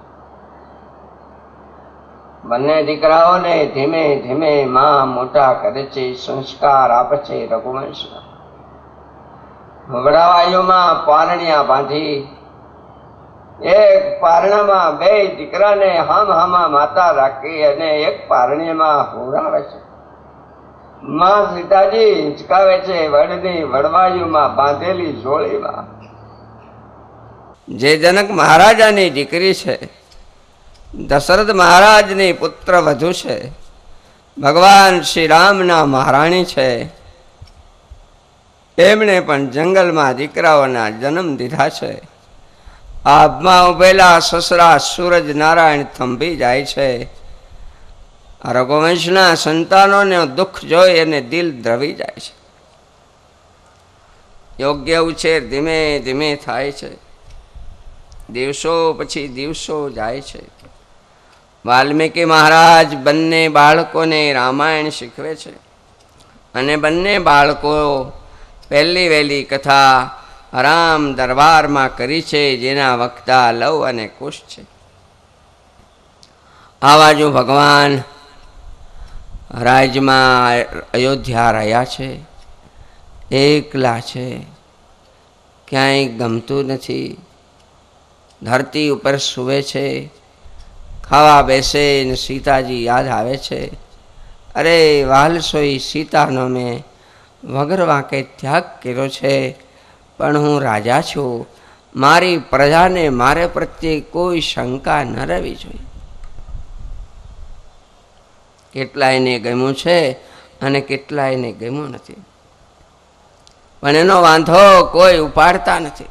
બંને દીકરાઓને ધીમે ધીમે માં મોટા કરે છે, સંસ્કાર આપે છે રઘુવંશના. વડાવાયુમાં પારણિયા બાંધી એક પારણામાં બે દીકરાને હામાં માતા રાખી અને એક પારણીમાં હોરાવે છે. માં સીતાજી હિંચકાવે છે વડની વડવાયુમાં બાંધેલી જોડીમાં. જે જનક મહારાજાની દીકરી છે, દશરથ મહારાજની પુત્ર વધુ છે, ભગવાન શ્રી રામના મહારાણી છે, એમણે પણ જંગલમાં દીકરાઓના જન્મ દીધા છે. આભમાં ઉભેલા સસરા સૂરજ નારાયણ થંભી જાય છે. રઘુવંશના સંતાનોને દુઃખ જોઈ અને દિલ દ્રવી જાય છે. યોગ્ય ઉછેર ધીમે ધીમે થાય છે. દિવસો પછી દિવસો જાય છે. વાલ્મીકી મહારાજ બંને બાળકોને રામાયણ શીખવે છે અને બંને બાળકો પહેલી વહેલી કથા રામ દરબારમાં કરી છે, જેના વક્તા લવ અને કુશ છે. આવા જો ભગવાન રાજમાં અયોધ્યા રહ્યા છે. એકલા છે, ક્યાંય ગમતું નથી. ધરતી ઉપર સૂવે છે. ખાવા બેસે ને સીતાજી યાદ આવે છે. અરે વાલસોઈ સીતાનો મેં વગર વાંકે ત્યાગ કર્યો છે, પણ હું રાજા છું. મારી પ્રજાને મારે પ્રત્યે કોઈ શંકા ન રહેવી જોઈએ. કેટલાયને ગમ્યું છે અને કેટલાયને ગમ્યું નથી, પણ એનો વાંધો કોઈ ઉપાડતા નથી.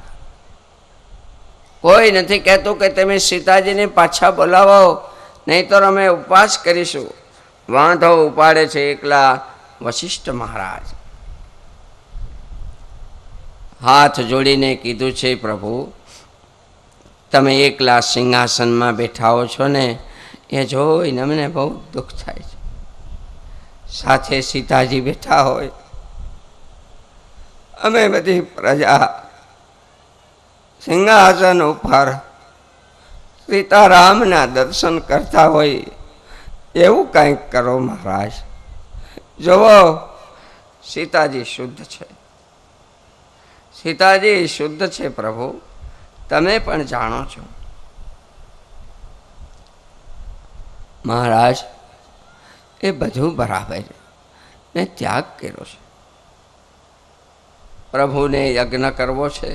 કોઈ નથી કહેતું કે તમે સીતાજીને પાછા બોલાવો, નહીં તો અમે ઉપવાસ કરીશું. વાંધો ઉપાડે છે એકલા વશિષ્ઠ મહારાજ. હાથ જોડીને કીધું છે, પ્રભુ તમે એકલા સિંહાસનમાં બેઠા હો છો ને, એ જોઈને અમને બહુ દુઃખ થાય છે. સાથે સીતાજી બેઠા હોય, અમે બધી પ્રજા સિંહાસન ઉપર સીતારામના દર્શન કરતા હોય, એવું કંઈક કરો મહારાજ. જુઓ સીતાજી શુદ્ધ છે. સીતાજી શુદ્ધ છે પ્રભુ, તમે પણ જાણો છો. મહારાજ એ બધું બરાબર ને ત્યાગ કર્યો છે. પ્રભુને યજ્ઞ કરવો છે,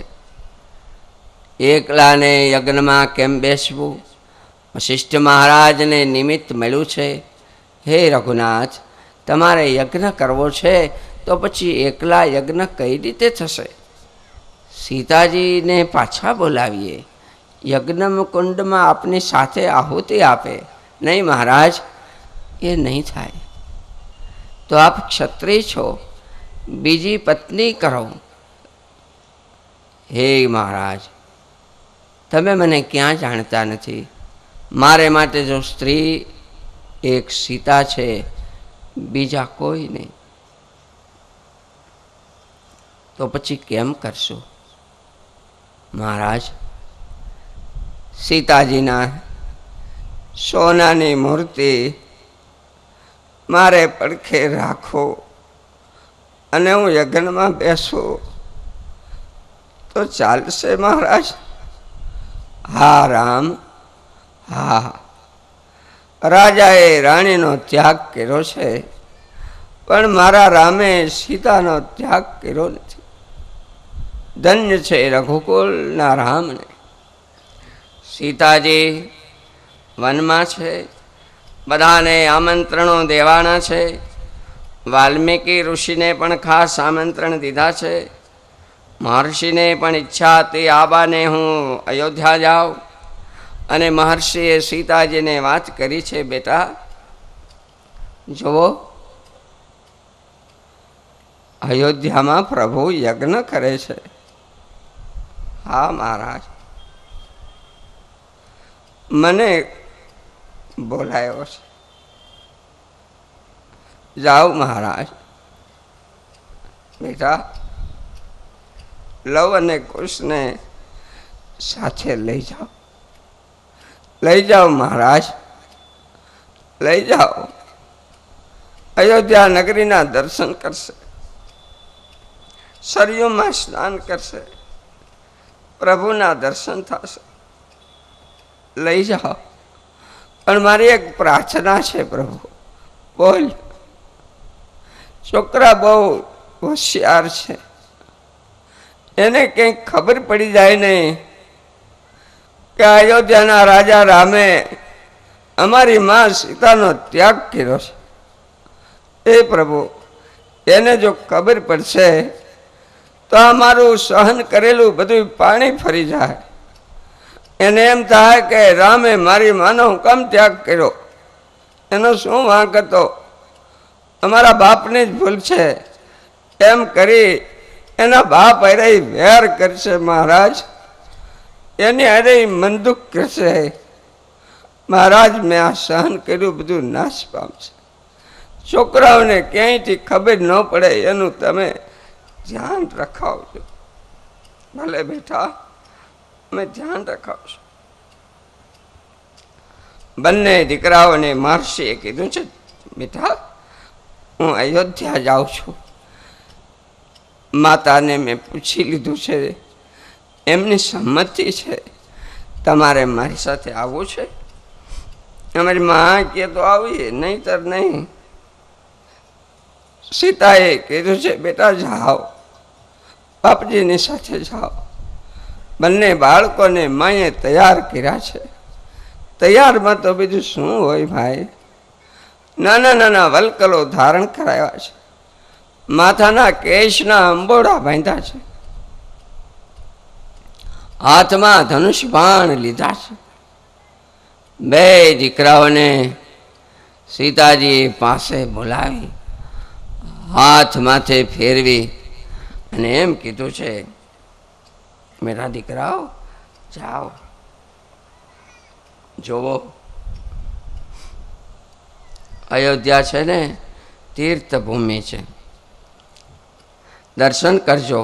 એકલાને યજ્ઞમાં કેમ બેસવું? વશિષ્ઠ મહારાજને નિમિત્ત મળ્યું છે. હે રઘુનાથ, તમારે યજ્ઞ કરવો છે તો પછી એકલા યજ્ઞ કઈ રીતે થશે? સીતાજીને પાછા બોલાવીએ, યજ્ઞ કુંડમાં આપની સાથે આહુતિ આપે. નહીં મહારાજ, એ નહીં થાય. તો આપ ક્ષત્રિય છો, બીજી પત્ની કરો. હે મહારાજ, તમે મને ક્યાં જાણતા નથી. મારે માટે જો સ્ત્રી એક સીતા છે, બીજા કોઈ નહીં. તો પછી કેમ કરશો? મહારાજ, સીતાજીના સોનાની મૂર્તિ મારે પડખે રાખો અને હું યજ્ઞમાં બેસું તો ચાલશે મહારાજ? હા રામ, હા. રાજાએ રાણીનો ત્યાગ કર્યો છે, પણ મારા રામે સીતાનો ત્યાગ કર્યો નથી. ધન્ય છે રઘુકુલના રામને. સીતાજી વનમાં છે, બધાને આમંત્રણો દેવાના છે. વાલ્મીકી ઋષિને પણ ખાસ આમંત્રણ દીધા છે. મહર્ષિને પણ ઈચ્છા હતી આબાને હું અયોધ્યા જાઉં, અને મહર્ષિએ સીતાજીને વાત કરી છે, બેટા જુઓ, અયોધ્યામાં પ્રભુ યજ્ઞ કરે છે. હા મહારાજ, મને બોલાયો છે. જાઓ મહારાજ. બેટા, લવ અને કુશને સાથે લઈ જાઓ. લઈ જાઓ મહારાજ, લઈ જાઓ. અયોધ્યા નગરીના દર્શન કરશે, સરયુમાં સ્નાન કરશે, પ્રભુના દર્શન થશે. લઈ જાઓ. પણ મારી એક પ્રાર્થના છે પ્રભુ. બોલ. છોકરા બહુ હોશિયાર છે, એને કંઈક ખબર પડી જાય નહીં કે અયોધ્યાના રાજા રામે અમારી માં સીતાનો ત્યાગ કર્યો છે. એ પ્રભુ, એને જો ખબર પડશે તો અમારું સહન કરેલું બધું પાણી ફરી જાય. એને એમ થાય કે રામે મારી માનો કેમ ત્યાગ કર્યો, એનો શું વાંક હતો, અમારા બાપની જ ભૂલ છે, એમ કરી એના બાપ અરે વેર કરશે મહારાજ. એની અરે મનદુખ કરશે. મહારાજ, મેં આ સહન કર્યું બધું નાશ પામશે. છોકરાઓને ક્યાંયથી ખબર ન પડે એનું તમે ધ્યાન રખાવજો. ભલે બેટા, અમે ધ્યાન રખાવશું. બંને દીકરાઓને મહર્ષિએ કીધું છે, બેટા હું અયોધ્યા જાઉં છું. માતાને મેં પૂછી લીધું છે, એમની સંમતિ છે, તમારે મારી સાથે આવવું છે? અમારી માં કે તો આવીએ, નહીતર નહીં. સીતાએ કીધું છે, બેટા જાઓ, બાપજીની સાથે જાઓ. બંને બાળકોને માએ તૈયાર કર્યા છે. તૈયારમાં તો બીજું શું હોય ભાઈ? નાના નાના વલકલો ધારણ કરાવ્યા છે, માથાના કેશના અંબોડા બાંધ્યા છે, હાથમાં ધનુષ બાણ લીધા છે. બે દીકરાઓને સીતાજી પાસે બોલાવી હાથ માથે ફેરવી અને એમ કીધું છે, મેરા દીકરાઓ જાઓ. જોવો, અયોધ્યા છે ને તીર્થભૂમિ છે, દર્શન કરજો.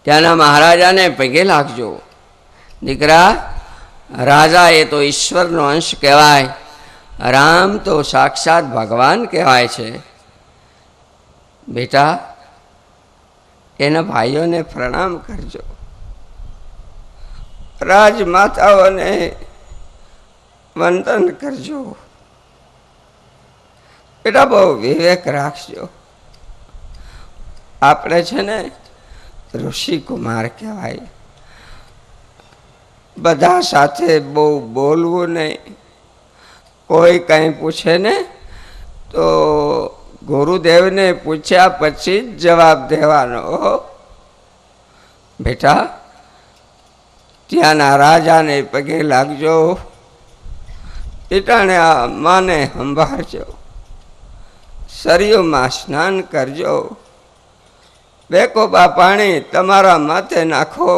ત્યાંના મહારાજાને પગે લાગજો. દીકરા, રાજા એ તો ઈશ્વરનો અંશ કહેવાય, રામ તો સાક્ષાત ભગવાન કહેવાય છે. બેટા, એના ભાઈઓને પ્રણામ કરજો, રાજમાતાઓને વંદન કરજો. બેટા, બહુ વિવેક રાખજો. આપણે છે ને ઋષિકુમાર કહેવાય. બધા સાથે બહુ બોલવું નહીં. કોઈ કંઈ પૂછે ને તો ગુરુદેવને પૂછ્યા પછી જ જવાબ દેવાનો. બેટા, ત્યાંના રાજાને પગે લાગજો, ઈટાણે આ માને સંભાળજો, સરયુમાં સ્નાન કરજો, વેકોબા પાણી તમારા માથે નાખો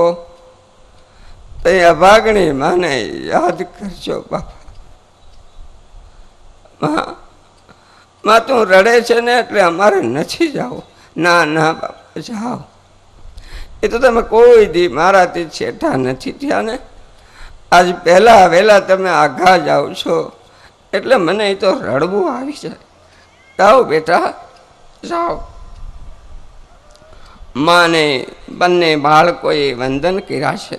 તો એ અભાગણી માને યાદ કરજો બાપા. માં તું રડે છે ને એટલે અમારે નથી જાવ. ના ના બાપા જાઓ. એ તો તમે કોઈ દી મારાથી છેઠા નથી થયા ને. આજ પહેલા વહેલા તમે આઘા જાઓ છો એટલે મને એ તો રડવું આવી જાય. જાઓ બેટા જાઓ. માને બંને બાળકોએ વંદન કર્યા છે.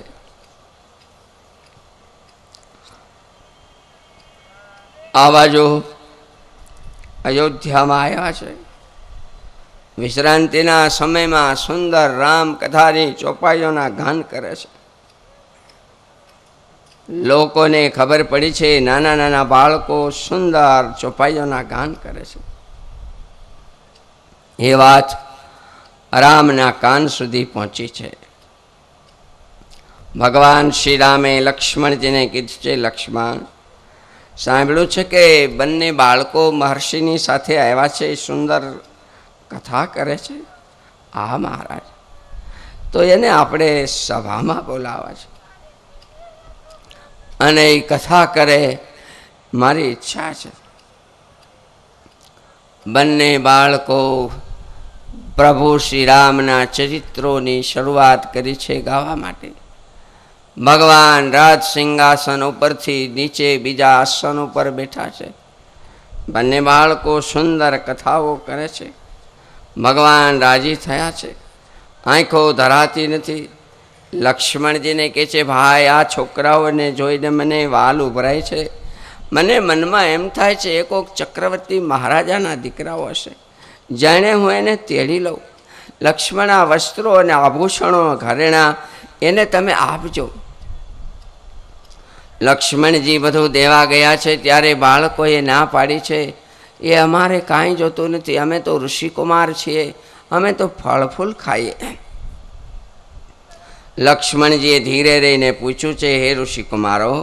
આવા જો અયોધ્યામાં આવ્યા છે. વિશ્રાંતિના સમયમાં સુંદર રામ કથાની ચોપાઈઓના ગાન કરે છે. લોકોને ખબર પડી છે નાના નાના બાળકો સુંદર ચોપાઈઓના ગાન કરે છે. એ વાત રામના કાન સુધી પહોંચી છે. ભગવાન શ્રી રામે લક્ષ્મણજીને કીધું છે, લક્ષ્મણ સાંભળ્યું છે કે બંને બાળકો મહર્ષિની સાથે આવ્યા છે, સુંદર કથા કરે છે. આ મહારાજ તો એને આપણે સભામાં બોલાવા છે અને એ કથા કરે. મારી ઈચ્છા છે બંને બાળકો પ્રભુ શ્રી રામના ચરિત્રોની શરૂઆત કરી છે ગાવા માટે. ભગવાન રાજ સિંહાસન ઉપરથી નીચે બીજા આસન ઉપર બેઠા છે. બંને બાળકો સુંદર કથાઓ કરે છે. ભગવાન રાજી થયા છે. આંખો ધરાતી નથી. લક્ષ્મણજીને કહે છે, ભાઈ આ છોકરાઓને જોઈને મને વાલ ઉભરાય છે. મને મનમાં એમ થાય છે એ કોઈક ચક્રવર્તી મહારાજાના દીકરાઓ હશે, જાણે હું એને તેડી લઉં. લક્ષ્મણ આ વસ્ત્રો અને આભૂષણો ઘરેણા એને તમે આપજો. લક્ષ્મણજી બધું દેવા ગયા છે ત્યારે બાળકોએ ના પાડી છે, એ અમારે કાંઈ જોતું નથી, અમે તો ઋષિકુમાર છીએ, અમે તો ફળ ફૂલ ખાઈએ. લક્ષ્મણજીએ ધીરે રહીને પૂછ્યું છે, હે ઋષિકુમારો,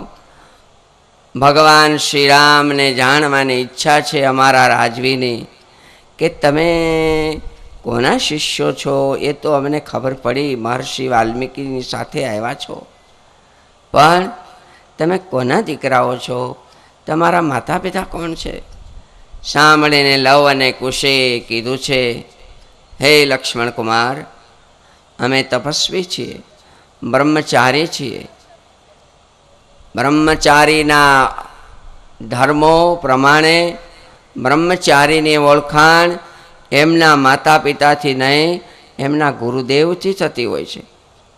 ભગવાન શ્રી રામને જાણવાની ઈચ્છા છે અમારા રાજવીની કે તમે કોના શિષ્યો છો. એ તો અમને ખબર પડી, મહર્ષિ વાલ્મીકીની સાથે આવ્યા છો, પણ તમે કોના દીકરાઓ છો, તમારા માતા પિતા કોણ છે? સાંભળીને લવ અને કુશે કીધું છે, હે લક્ષ્મણ કુમાર, અમે તપસ્વી છીએ, બ્રહ્મચારી છીએ. બ્રહ્મચારીના ધર્મો પ્રમાણે બ્રહ્મચારીની ઓળખાણ એમના માતા પિતાથી નહીં, એમના ગુરુદેવથી થતી હોય છે.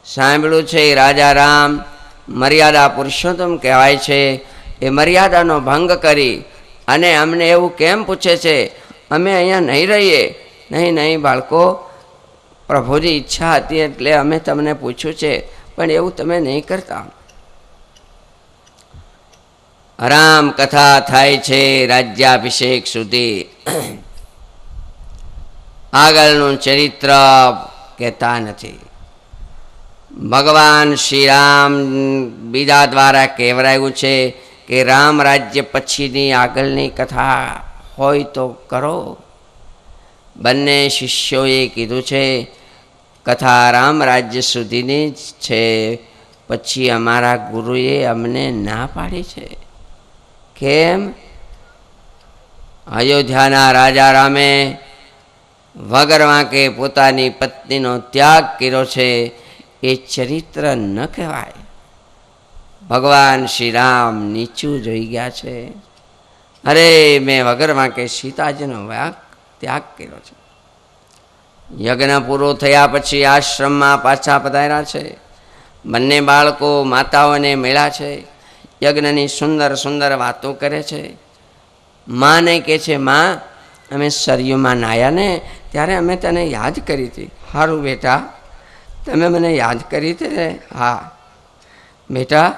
સાંભળ્યું છે રાજા રામ મર્યાદા પુરુષોત્તમ કહેવાય છે. એ મર્યાદાનો ભંગ કરી અને અમને એવું કેમ પૂછે છે? અમે અહીંયા નહીં રહીએ. નહીં નહીં બાળકો, પ્રભુની ઈચ્છા હતી એટલે અમે તમને પૂછ્યું છે, પણ એવું તમે નહીં કરતા. રામ કથા થાય છે રાજ્યાભિષેક સુધી. આગળનું ચરિત્ર કહેતા નથી. ભગવાન શ્રી રામ બીજા દ્વારા કહેવરાયું છે કે રામ રાજ્ય પછીની આગળની કથા હોય તો કરો. બંને શિષ્યોએ કીધું છે કથા રામ રાજ્ય સુધીની જ છે, પછી અમારા ગુરુએ અમને ના પાડી છે. કેમ? અયોધ્યાના રાજા રામે વગર વાંકે પોતાની પત્નીનો ત્યાગ કર્યો છે, એ ચરિત્ર ન કહેવાય. ભગવાન શ્રી રામ નીચું જોઈ ગયા છે. અરે મેં વગર વાંકે સીતાજીનો ત્યાગ કર્યો છે. યજ્ઞ પૂરો થયા પછી આશ્રમમાં પાછા પધાર્યા છે. બંને બાળકો માતાઓને મળ્યા છે. યજ્ઞની સુંદર સુંદર વાતો કરે છે. માને કહે છે, માં અમે સરયુમાં નાહ્યા ને ત્યારે અમે તને યાદ કરી હતી. સારું બેટા, તમે મને યાદ કરી હતી ને? હા બેટા,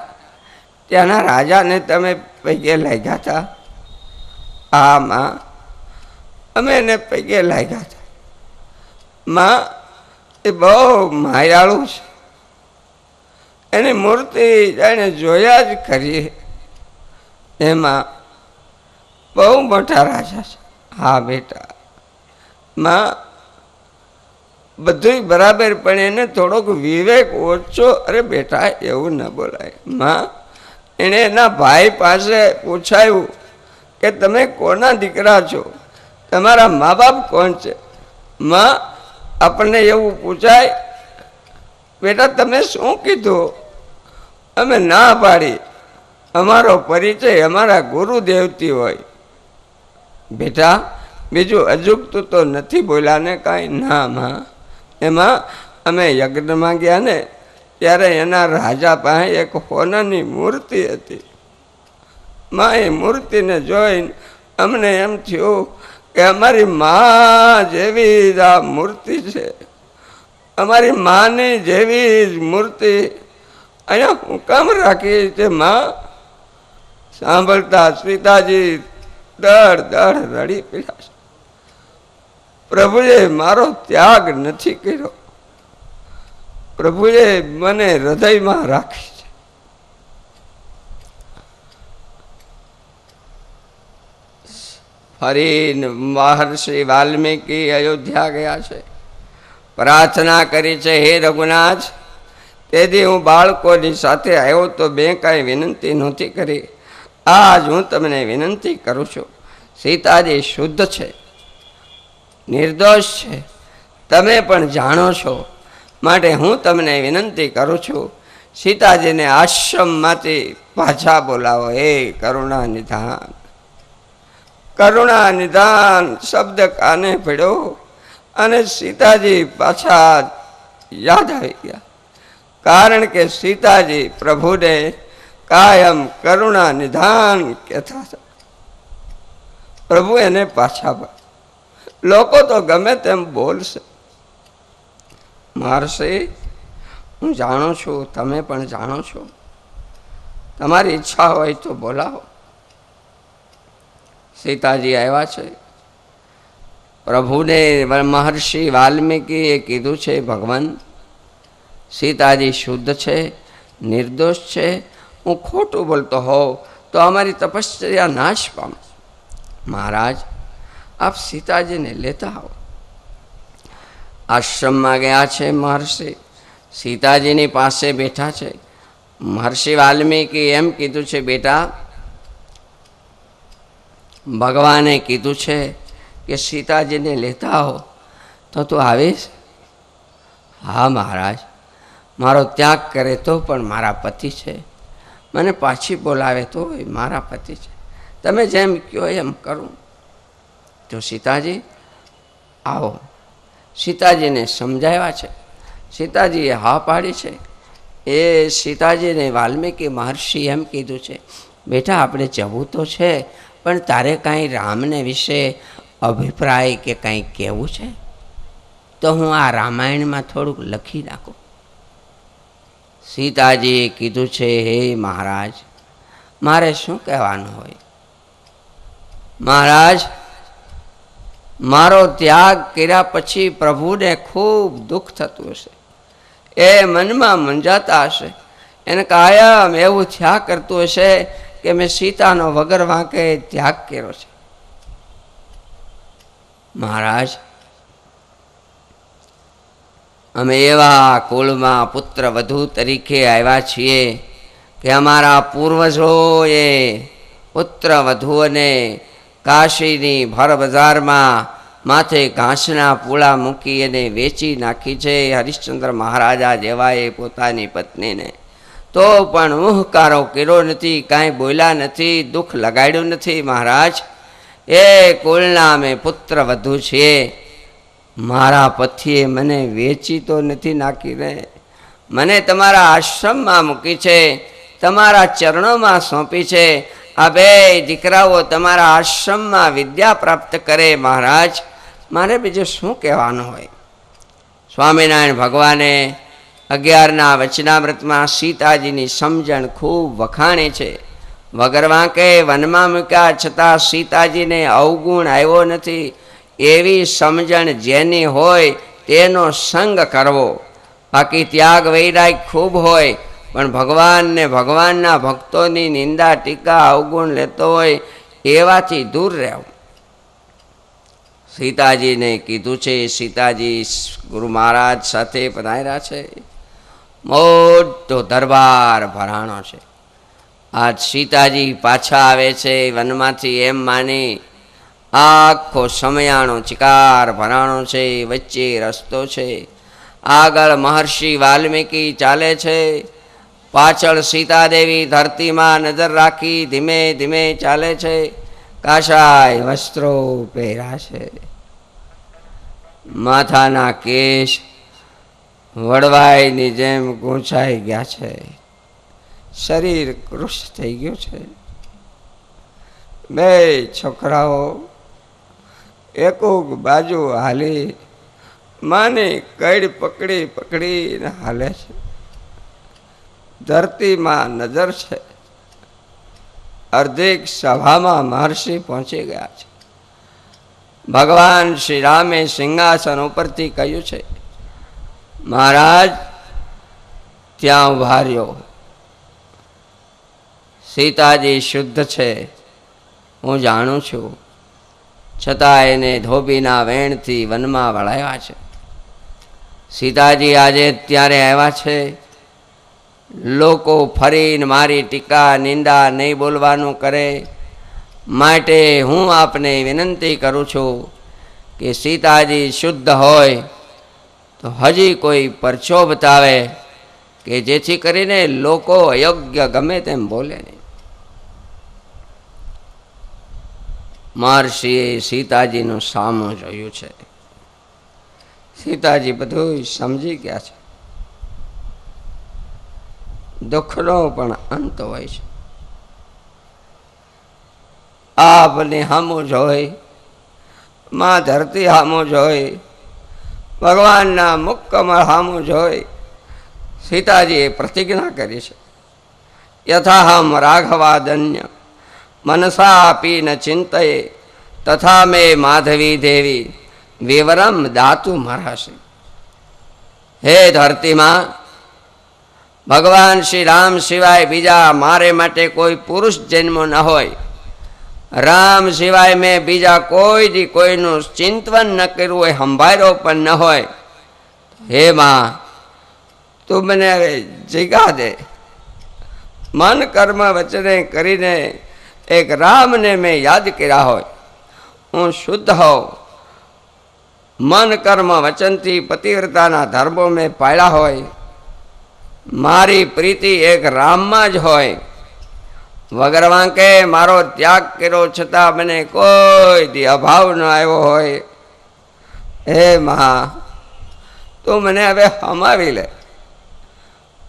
ત્યાંના રાજાને તમે પૈકે લાગ્યા હતા? હા માં, અમે એને પૈકે લાગ્યા હતા. માં એ બહુ માયાળુ છે, એની મૂર્તિ જાણે જોયા જ કરીએ, એમાં બહુ મોટા રાજા છે. હા બેટા, માં બધું બરાબર, પણ એને થોડોક વિવેક ઓછો. અરે બેટા એવું ન બોલાય. માં એણે એના ભાઈ પાસે પૂછાયું કે તમે કોના દીકરા છો, તમારા મા બાપ કોણ છે? માં આપણને એવું પૂછાય? બેટા તમે શું કીધું? અમે ના પાડી, અમારો પરિચય અમારા ગુરુદેવથી હોય. બેટા બીજું અજુગતું તો નથી બોલ્યા ને કાંઈ? ના માં, એમાં અમે યજ્ઞમાં ગયા ને ત્યારે એના રાજા પાસે એક હોનાની મૂર્તિ હતી. માં એ મૂર્તિને જોઈને અમને એમ થયું કે અમારી મા જેવી જ આ મૂર્તિ છે, અમારી માની જેવી જ મૂર્તિ અહીંયા હું કામ રાખી છે માં? સાંભળતા સીતાજી દળ દળ રડી પડ્યા. પ્રભુએ મારો ત્યાગ નથી કર્યો, પ્રભુએ મને હૃદયમાં રાખી છે. ફરી મહર્ષિ વાલ્મીકી અયોધ્યા ગયા છે, પ્રાર્થના કરી છે, હે રઘુનાથ, તેથી હું બાળકોની સાથે આવ્યો તો બે કાંઈ વિનંતી નહોતી કરી. આજ હું તમને વિનંતી કરું છું. સીતાજી શુદ્ધ છે, નિર્દોષ છે, તમે પણ જાણો છો, માટે હું તમને વિનંતી કરું છું, સીતાજીને આશ્રમમાંથી પાછા બોલાવો. હે કરુણા નિધાન, કરુણા નિધાન શબ્દ કાને પડ્યો અને સીતાજી પાછા યાદ આવી ગયા. કારણ કે સીતાજી પ્રભુને કાયમ કરુણા નિધાન કહેતા હતા. પ્રભુ એને પાછા, લોકો તો ગમે તેમ બોલશે. મહર્ષિ હું જાણું છું, તમે પણ જાણો છો, તમારી ઈચ્છા હોય તો બોલાવો. સીતાજી આવ્યા છે. પ્રભુને મહર્ષિ વાલ્મીકીએ કીધું છે, ભગવાન સીતાજી શુદ્ધ છે, નિર્દોષ છે, હું ખોટું બોલતો હોઉં તો અમારી તપશ્ચર્યા નાશ પામે. મહારાજ આપ સીતાજીને લેતા આવો. આશ્રમમાં ગયા છે મહર્ષિ, સીતાજીની પાસે બેઠા છે. મહર્ષિ વાલ્મીકી એમ કીધું છે, બેટા ભગવાને કીધું છે કે સીતાજીને લેતા આવો, તો તું આવીશ? હા મહારાજ, મારો ત્યાગ કરે તો પણ મારા પતિ છે, મને પાછી બોલાવે તો મારા પતિ છે, તમે જેમ કહો એમ કરું. તો સીતાજી આવો. સીતાજીને સમજાવ્યા છે, સીતાજીએ હા પાડી છે. એ સીતાજીને વાલ્મીકી મહર્ષિ એમ કીધું છે, બેટા આપણે જવું તો છે, પણ તારે કાંઈ રામને વિશે અભિપ્રાય કે કંઈ કહેવું છે તો હું આ રામાયણમાં થોડુંક લખી નાખું. સીતાજીએ કીધું છે, હે મહારાજ મારે શું કહેવાનું હોય? મહારાજ મારો ત્યાગ કર્યા પછી પ્રભુને ખૂબ દુઃખ થતું હશે, એ મનમાં મૂંઝાતા હશે, એને કાયમ એવું થયા કરતું હશે કે મેં સીતાનો વગર વાંકે ત્યાગ કર્યો છે. મહારાજ અમે એવા કુળમાં પુત્ર વધુ તરીકે આવ્યા છીએ કે અમારા પૂર્વજોએ પુત્ર વધુઓને કાશીની ભર બજારમાં માથે ઘાસના પૂળા મૂકી અને વેચી નાખી છે. હરિશ્ચંદ્ર મહારાજા જેવાએ પોતાની પત્નીને તો પણ ઉહકારો કર્યો નથી, કાંઈ બોલ્યા નથી, દુઃખ લગાડ્યું નથી. મહારાજ એ કુળના અમે પુત્ર વધુ છીએ, મારા પતિએ મને વેચી તો નથી નાખી ને, મને તમારા આશ્રમમાં મૂકી છે, તમારા ચરણોમાં સોંપી છે. આ બે દીકરાઓ તમારા આશ્રમમાં વિદ્યા પ્રાપ્ત કરે. મહારાજ મારે બીજું શું કહેવાનું હોય? સ્વામિનારાયણ ભગવાને 11ના વચનામૃતમાં સીતાજીની સમજણ ખૂબ વખાણી છે. વગર વાંકે વનમાં મૂક્યા છતાં સીતાજીને અવગુણ આવ્યો નથી, એવી સમજણ જેની હોય તેનો સંગ કરવો. બાકી ત્યાગ વૈરાગ ખૂબ હોય પણ ભગવાનને ભગવાનના ભક્તોની નિંદા ટીકા અવગુણ લેતો હોય એવાથી દૂર રહેવું. સીતાજીને કીધું છે. સીતાજી ગુરુ મહારાજ સાથે પધાર્યા છે. મોટો દરબાર ભરાણો છે. આજ સીતાજી પાછા આવે છે વનમાંથી એમ માની આખો સમયાણો ચિકાર ભરાણો છે. વચ્ચે રસ્તો છે. આગળ મહર્ષિ વાલ્મીકી ચાલે છે. પાછળ સીતાદેવી ધરતીમાં નજર રાખી ધીમે ધીમે ચાલે છે. કાશાય વસ્ત્રો પહેર્યા છે. માથાના કેશ વડવાઈની જેમ ગૂંચાઈ ગયા છે. શરીર કૃશ થઈ ગયું છે. બે છોકરાઓ એકોક બાજુ હાલી માની કઈડ પકડી પકડીને હાલે છે. ધરતીમાં નજર છે. અર્ધેક સભામાં મહર્ષિ પહોંચી ગયા છે. ભગવાન શ્રી રામે સિંહાસન ઉપરથી કહ્યું છે, મહારાજ ત્યાં ઉભા રહ્યો. સીતાજી શુદ્ધ છે, હું જાણું છું. છતાં એને ધોબીના વેણથી વનમાં વળાવ્યા છે. સીતાજી આજે ત્યારે આવ્યા છે. લોકો ફરીને મારી ટીકા નિંદા નહીં બોલવાનું કરે. માટે હું આપને વિનંતી કરું છું કે સીતાજી શુદ્ધ હોય તો હજી કોઈ પરચો બતાવે કે જેથી કરીને લોકો અયોગ્ય ગમે તેમ બોલે નહીં. મહર્ષિએ સીતાજીનું સામું જોયું છે. સીતાજી બધું સમજી ગયા છે. દુઃખનો પણ અંત હોય છે. આપને હામું જોઈ, માં ધરતી હામું જોઈ, ભગવાનના મુખકમળ હામું જોઈ સીતાજીએ પ્રતિજ્ઞા કરી છે. યથાહમ રાઘવાદન્ય મનસા આપી ન ચિંતયે તથા મે માધવી દેવી વિવરમ દાતુ મરહશે. હે ધરતીમાં, ભગવાન શ્રી રામ સિવાય બીજા મારે માટે કોઈ પુરુષ જન્મ ન હોય. રામ સિવાય મેં બીજા કોઈનું ચિંતન ન કર્યું હોય, સંભાળ્યો પણ ન હોય. હે માં, તું મને હવે જીગા દે. મન કર્મ વચને કરીને એક રામને મેં યાદ કર્યા હોય, હું શુદ્ધ હોઉં. મન કર્મ વચનથી પતિવ્રતાના ધર્મો મેં પાળ્યા હોય. મારી પ્રીતિ એક રામમાં જ હોય. વગર વાંકે મારો ત્યાગ કર્યો છતાં મને કોઈ દી અભાવ ન આવ્યો હોય. હે મહા, તું મને હવે હમાવી લે.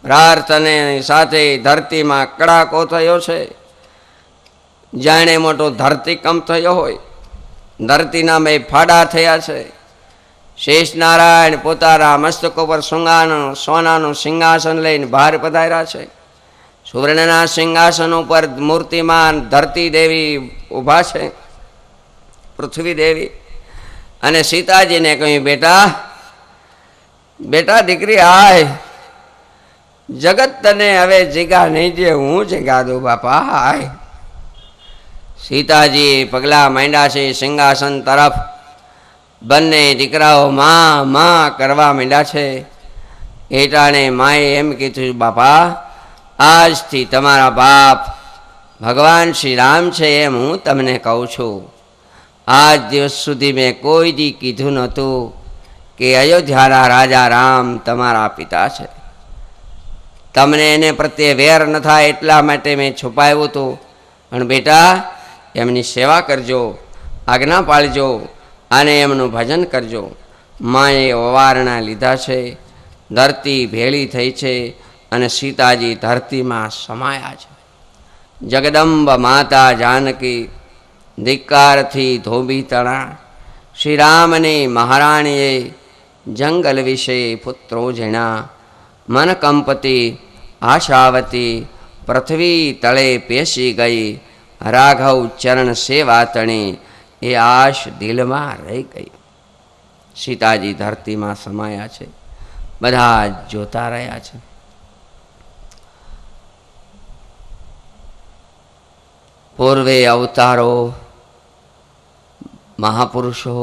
પ્રાર્થનાની સાથે ધરતીમાં કડાકો થયો છે. જાણે મોટો ધરતીકંપ થયો હોય. ધરતીના મેં ફાડા થયા છે. શેષ નારાયણ પોતાના મસ્તકો પર સોનાનું સિંહાસન લઈને બહાર પધાર્યા છે. સુવર્ણના સિંહાસન ઉપર મૂર્તિમાન ધરતી દેવી ઊભા છે, પૃથ્વી દેવી. અને સીતાજીને કહ્યું, બેટા બેટા દીકરી આય. જગત તને હવે જીગા નહીં દે, હું જીગા દઉં બાપા, આય. સીતાજી પગલા માંડ્યા છે સિંહાસન તરફ. બંને દીકરાઓ માં માં કરવા માંડ્યા છે. એટાણે માએ એમ કીધું, બાપા આજથી તમારા બાપ ભગવાન શ્રી રામ છે એમ હું તમને કહું છું. આજ દિવસ સુધી મેં કોઈ દી કીધું નહોતું કે અયોધ્યાના રાજા રામ તમારા પિતા છે. તમને એને પ્રત્યે વેર ન થાય એટલા માટે મેં છુપાવ્યું હતું. પણ બેટા, એમની સેવા કરજો, આજ્ઞા પાળજો અને એમનું ભજન કરજો. માએ ઓવારણા લીધા છે. ધરતી ભેળી થઈ છે અને સીતાજી ધરતીમાં સમાયા છે. જગદંબ માતા જાનકી ધિક્કારથી ધોબી તણા. શ્રી રામની મહારાણીએ જંગલ વિશે પુત્રો જેણા. મન કંપતી આશાવતી પૃથ્વી તળે પેશી ગઈ. રાઘવ ચરણ સેવા તણી એ આશ દિલમાં રહી ગઈ. સીતાજી ધરતીમાં સમાયા છે. બધા જોતા રહ્યા છે. પૂર્વે અવતારો મહાપુરુષો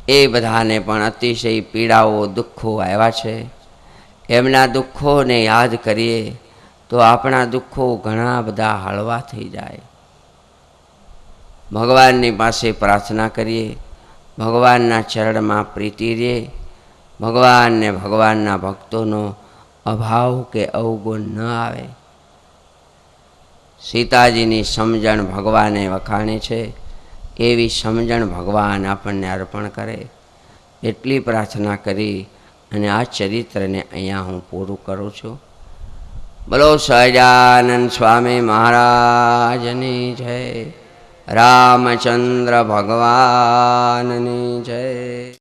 એ બધાને પણ અતિશય પીડાઓ દુઃખો આવ્યા છે. એમના દુઃખોને યાદ કરીએ તો આપણા દુઃખો ઘણા બધા હળવા થઈ જાય. ભગવાનની પાસે પ્રાર્થના કરીએ, ભગવાનના ચરણમાં પ્રીતિ રહે, ભગવાનને ભગવાનના ભક્તોનો અભાવ કે અવગુણ ન આવે. સીતાજીની સમજણ ભગવાને વખાણી છે, એવી સમજણ ભગવાન આપણને અર્પણ કરે, એટલી પ્રાર્થના કરી અને આ ચરિત્રને અહીંયા હું પૂરું કરું છું. બોલો સહજાનંદ સ્વામી મહારાજની જય. રામચંદ્ર ભગવાનની જય.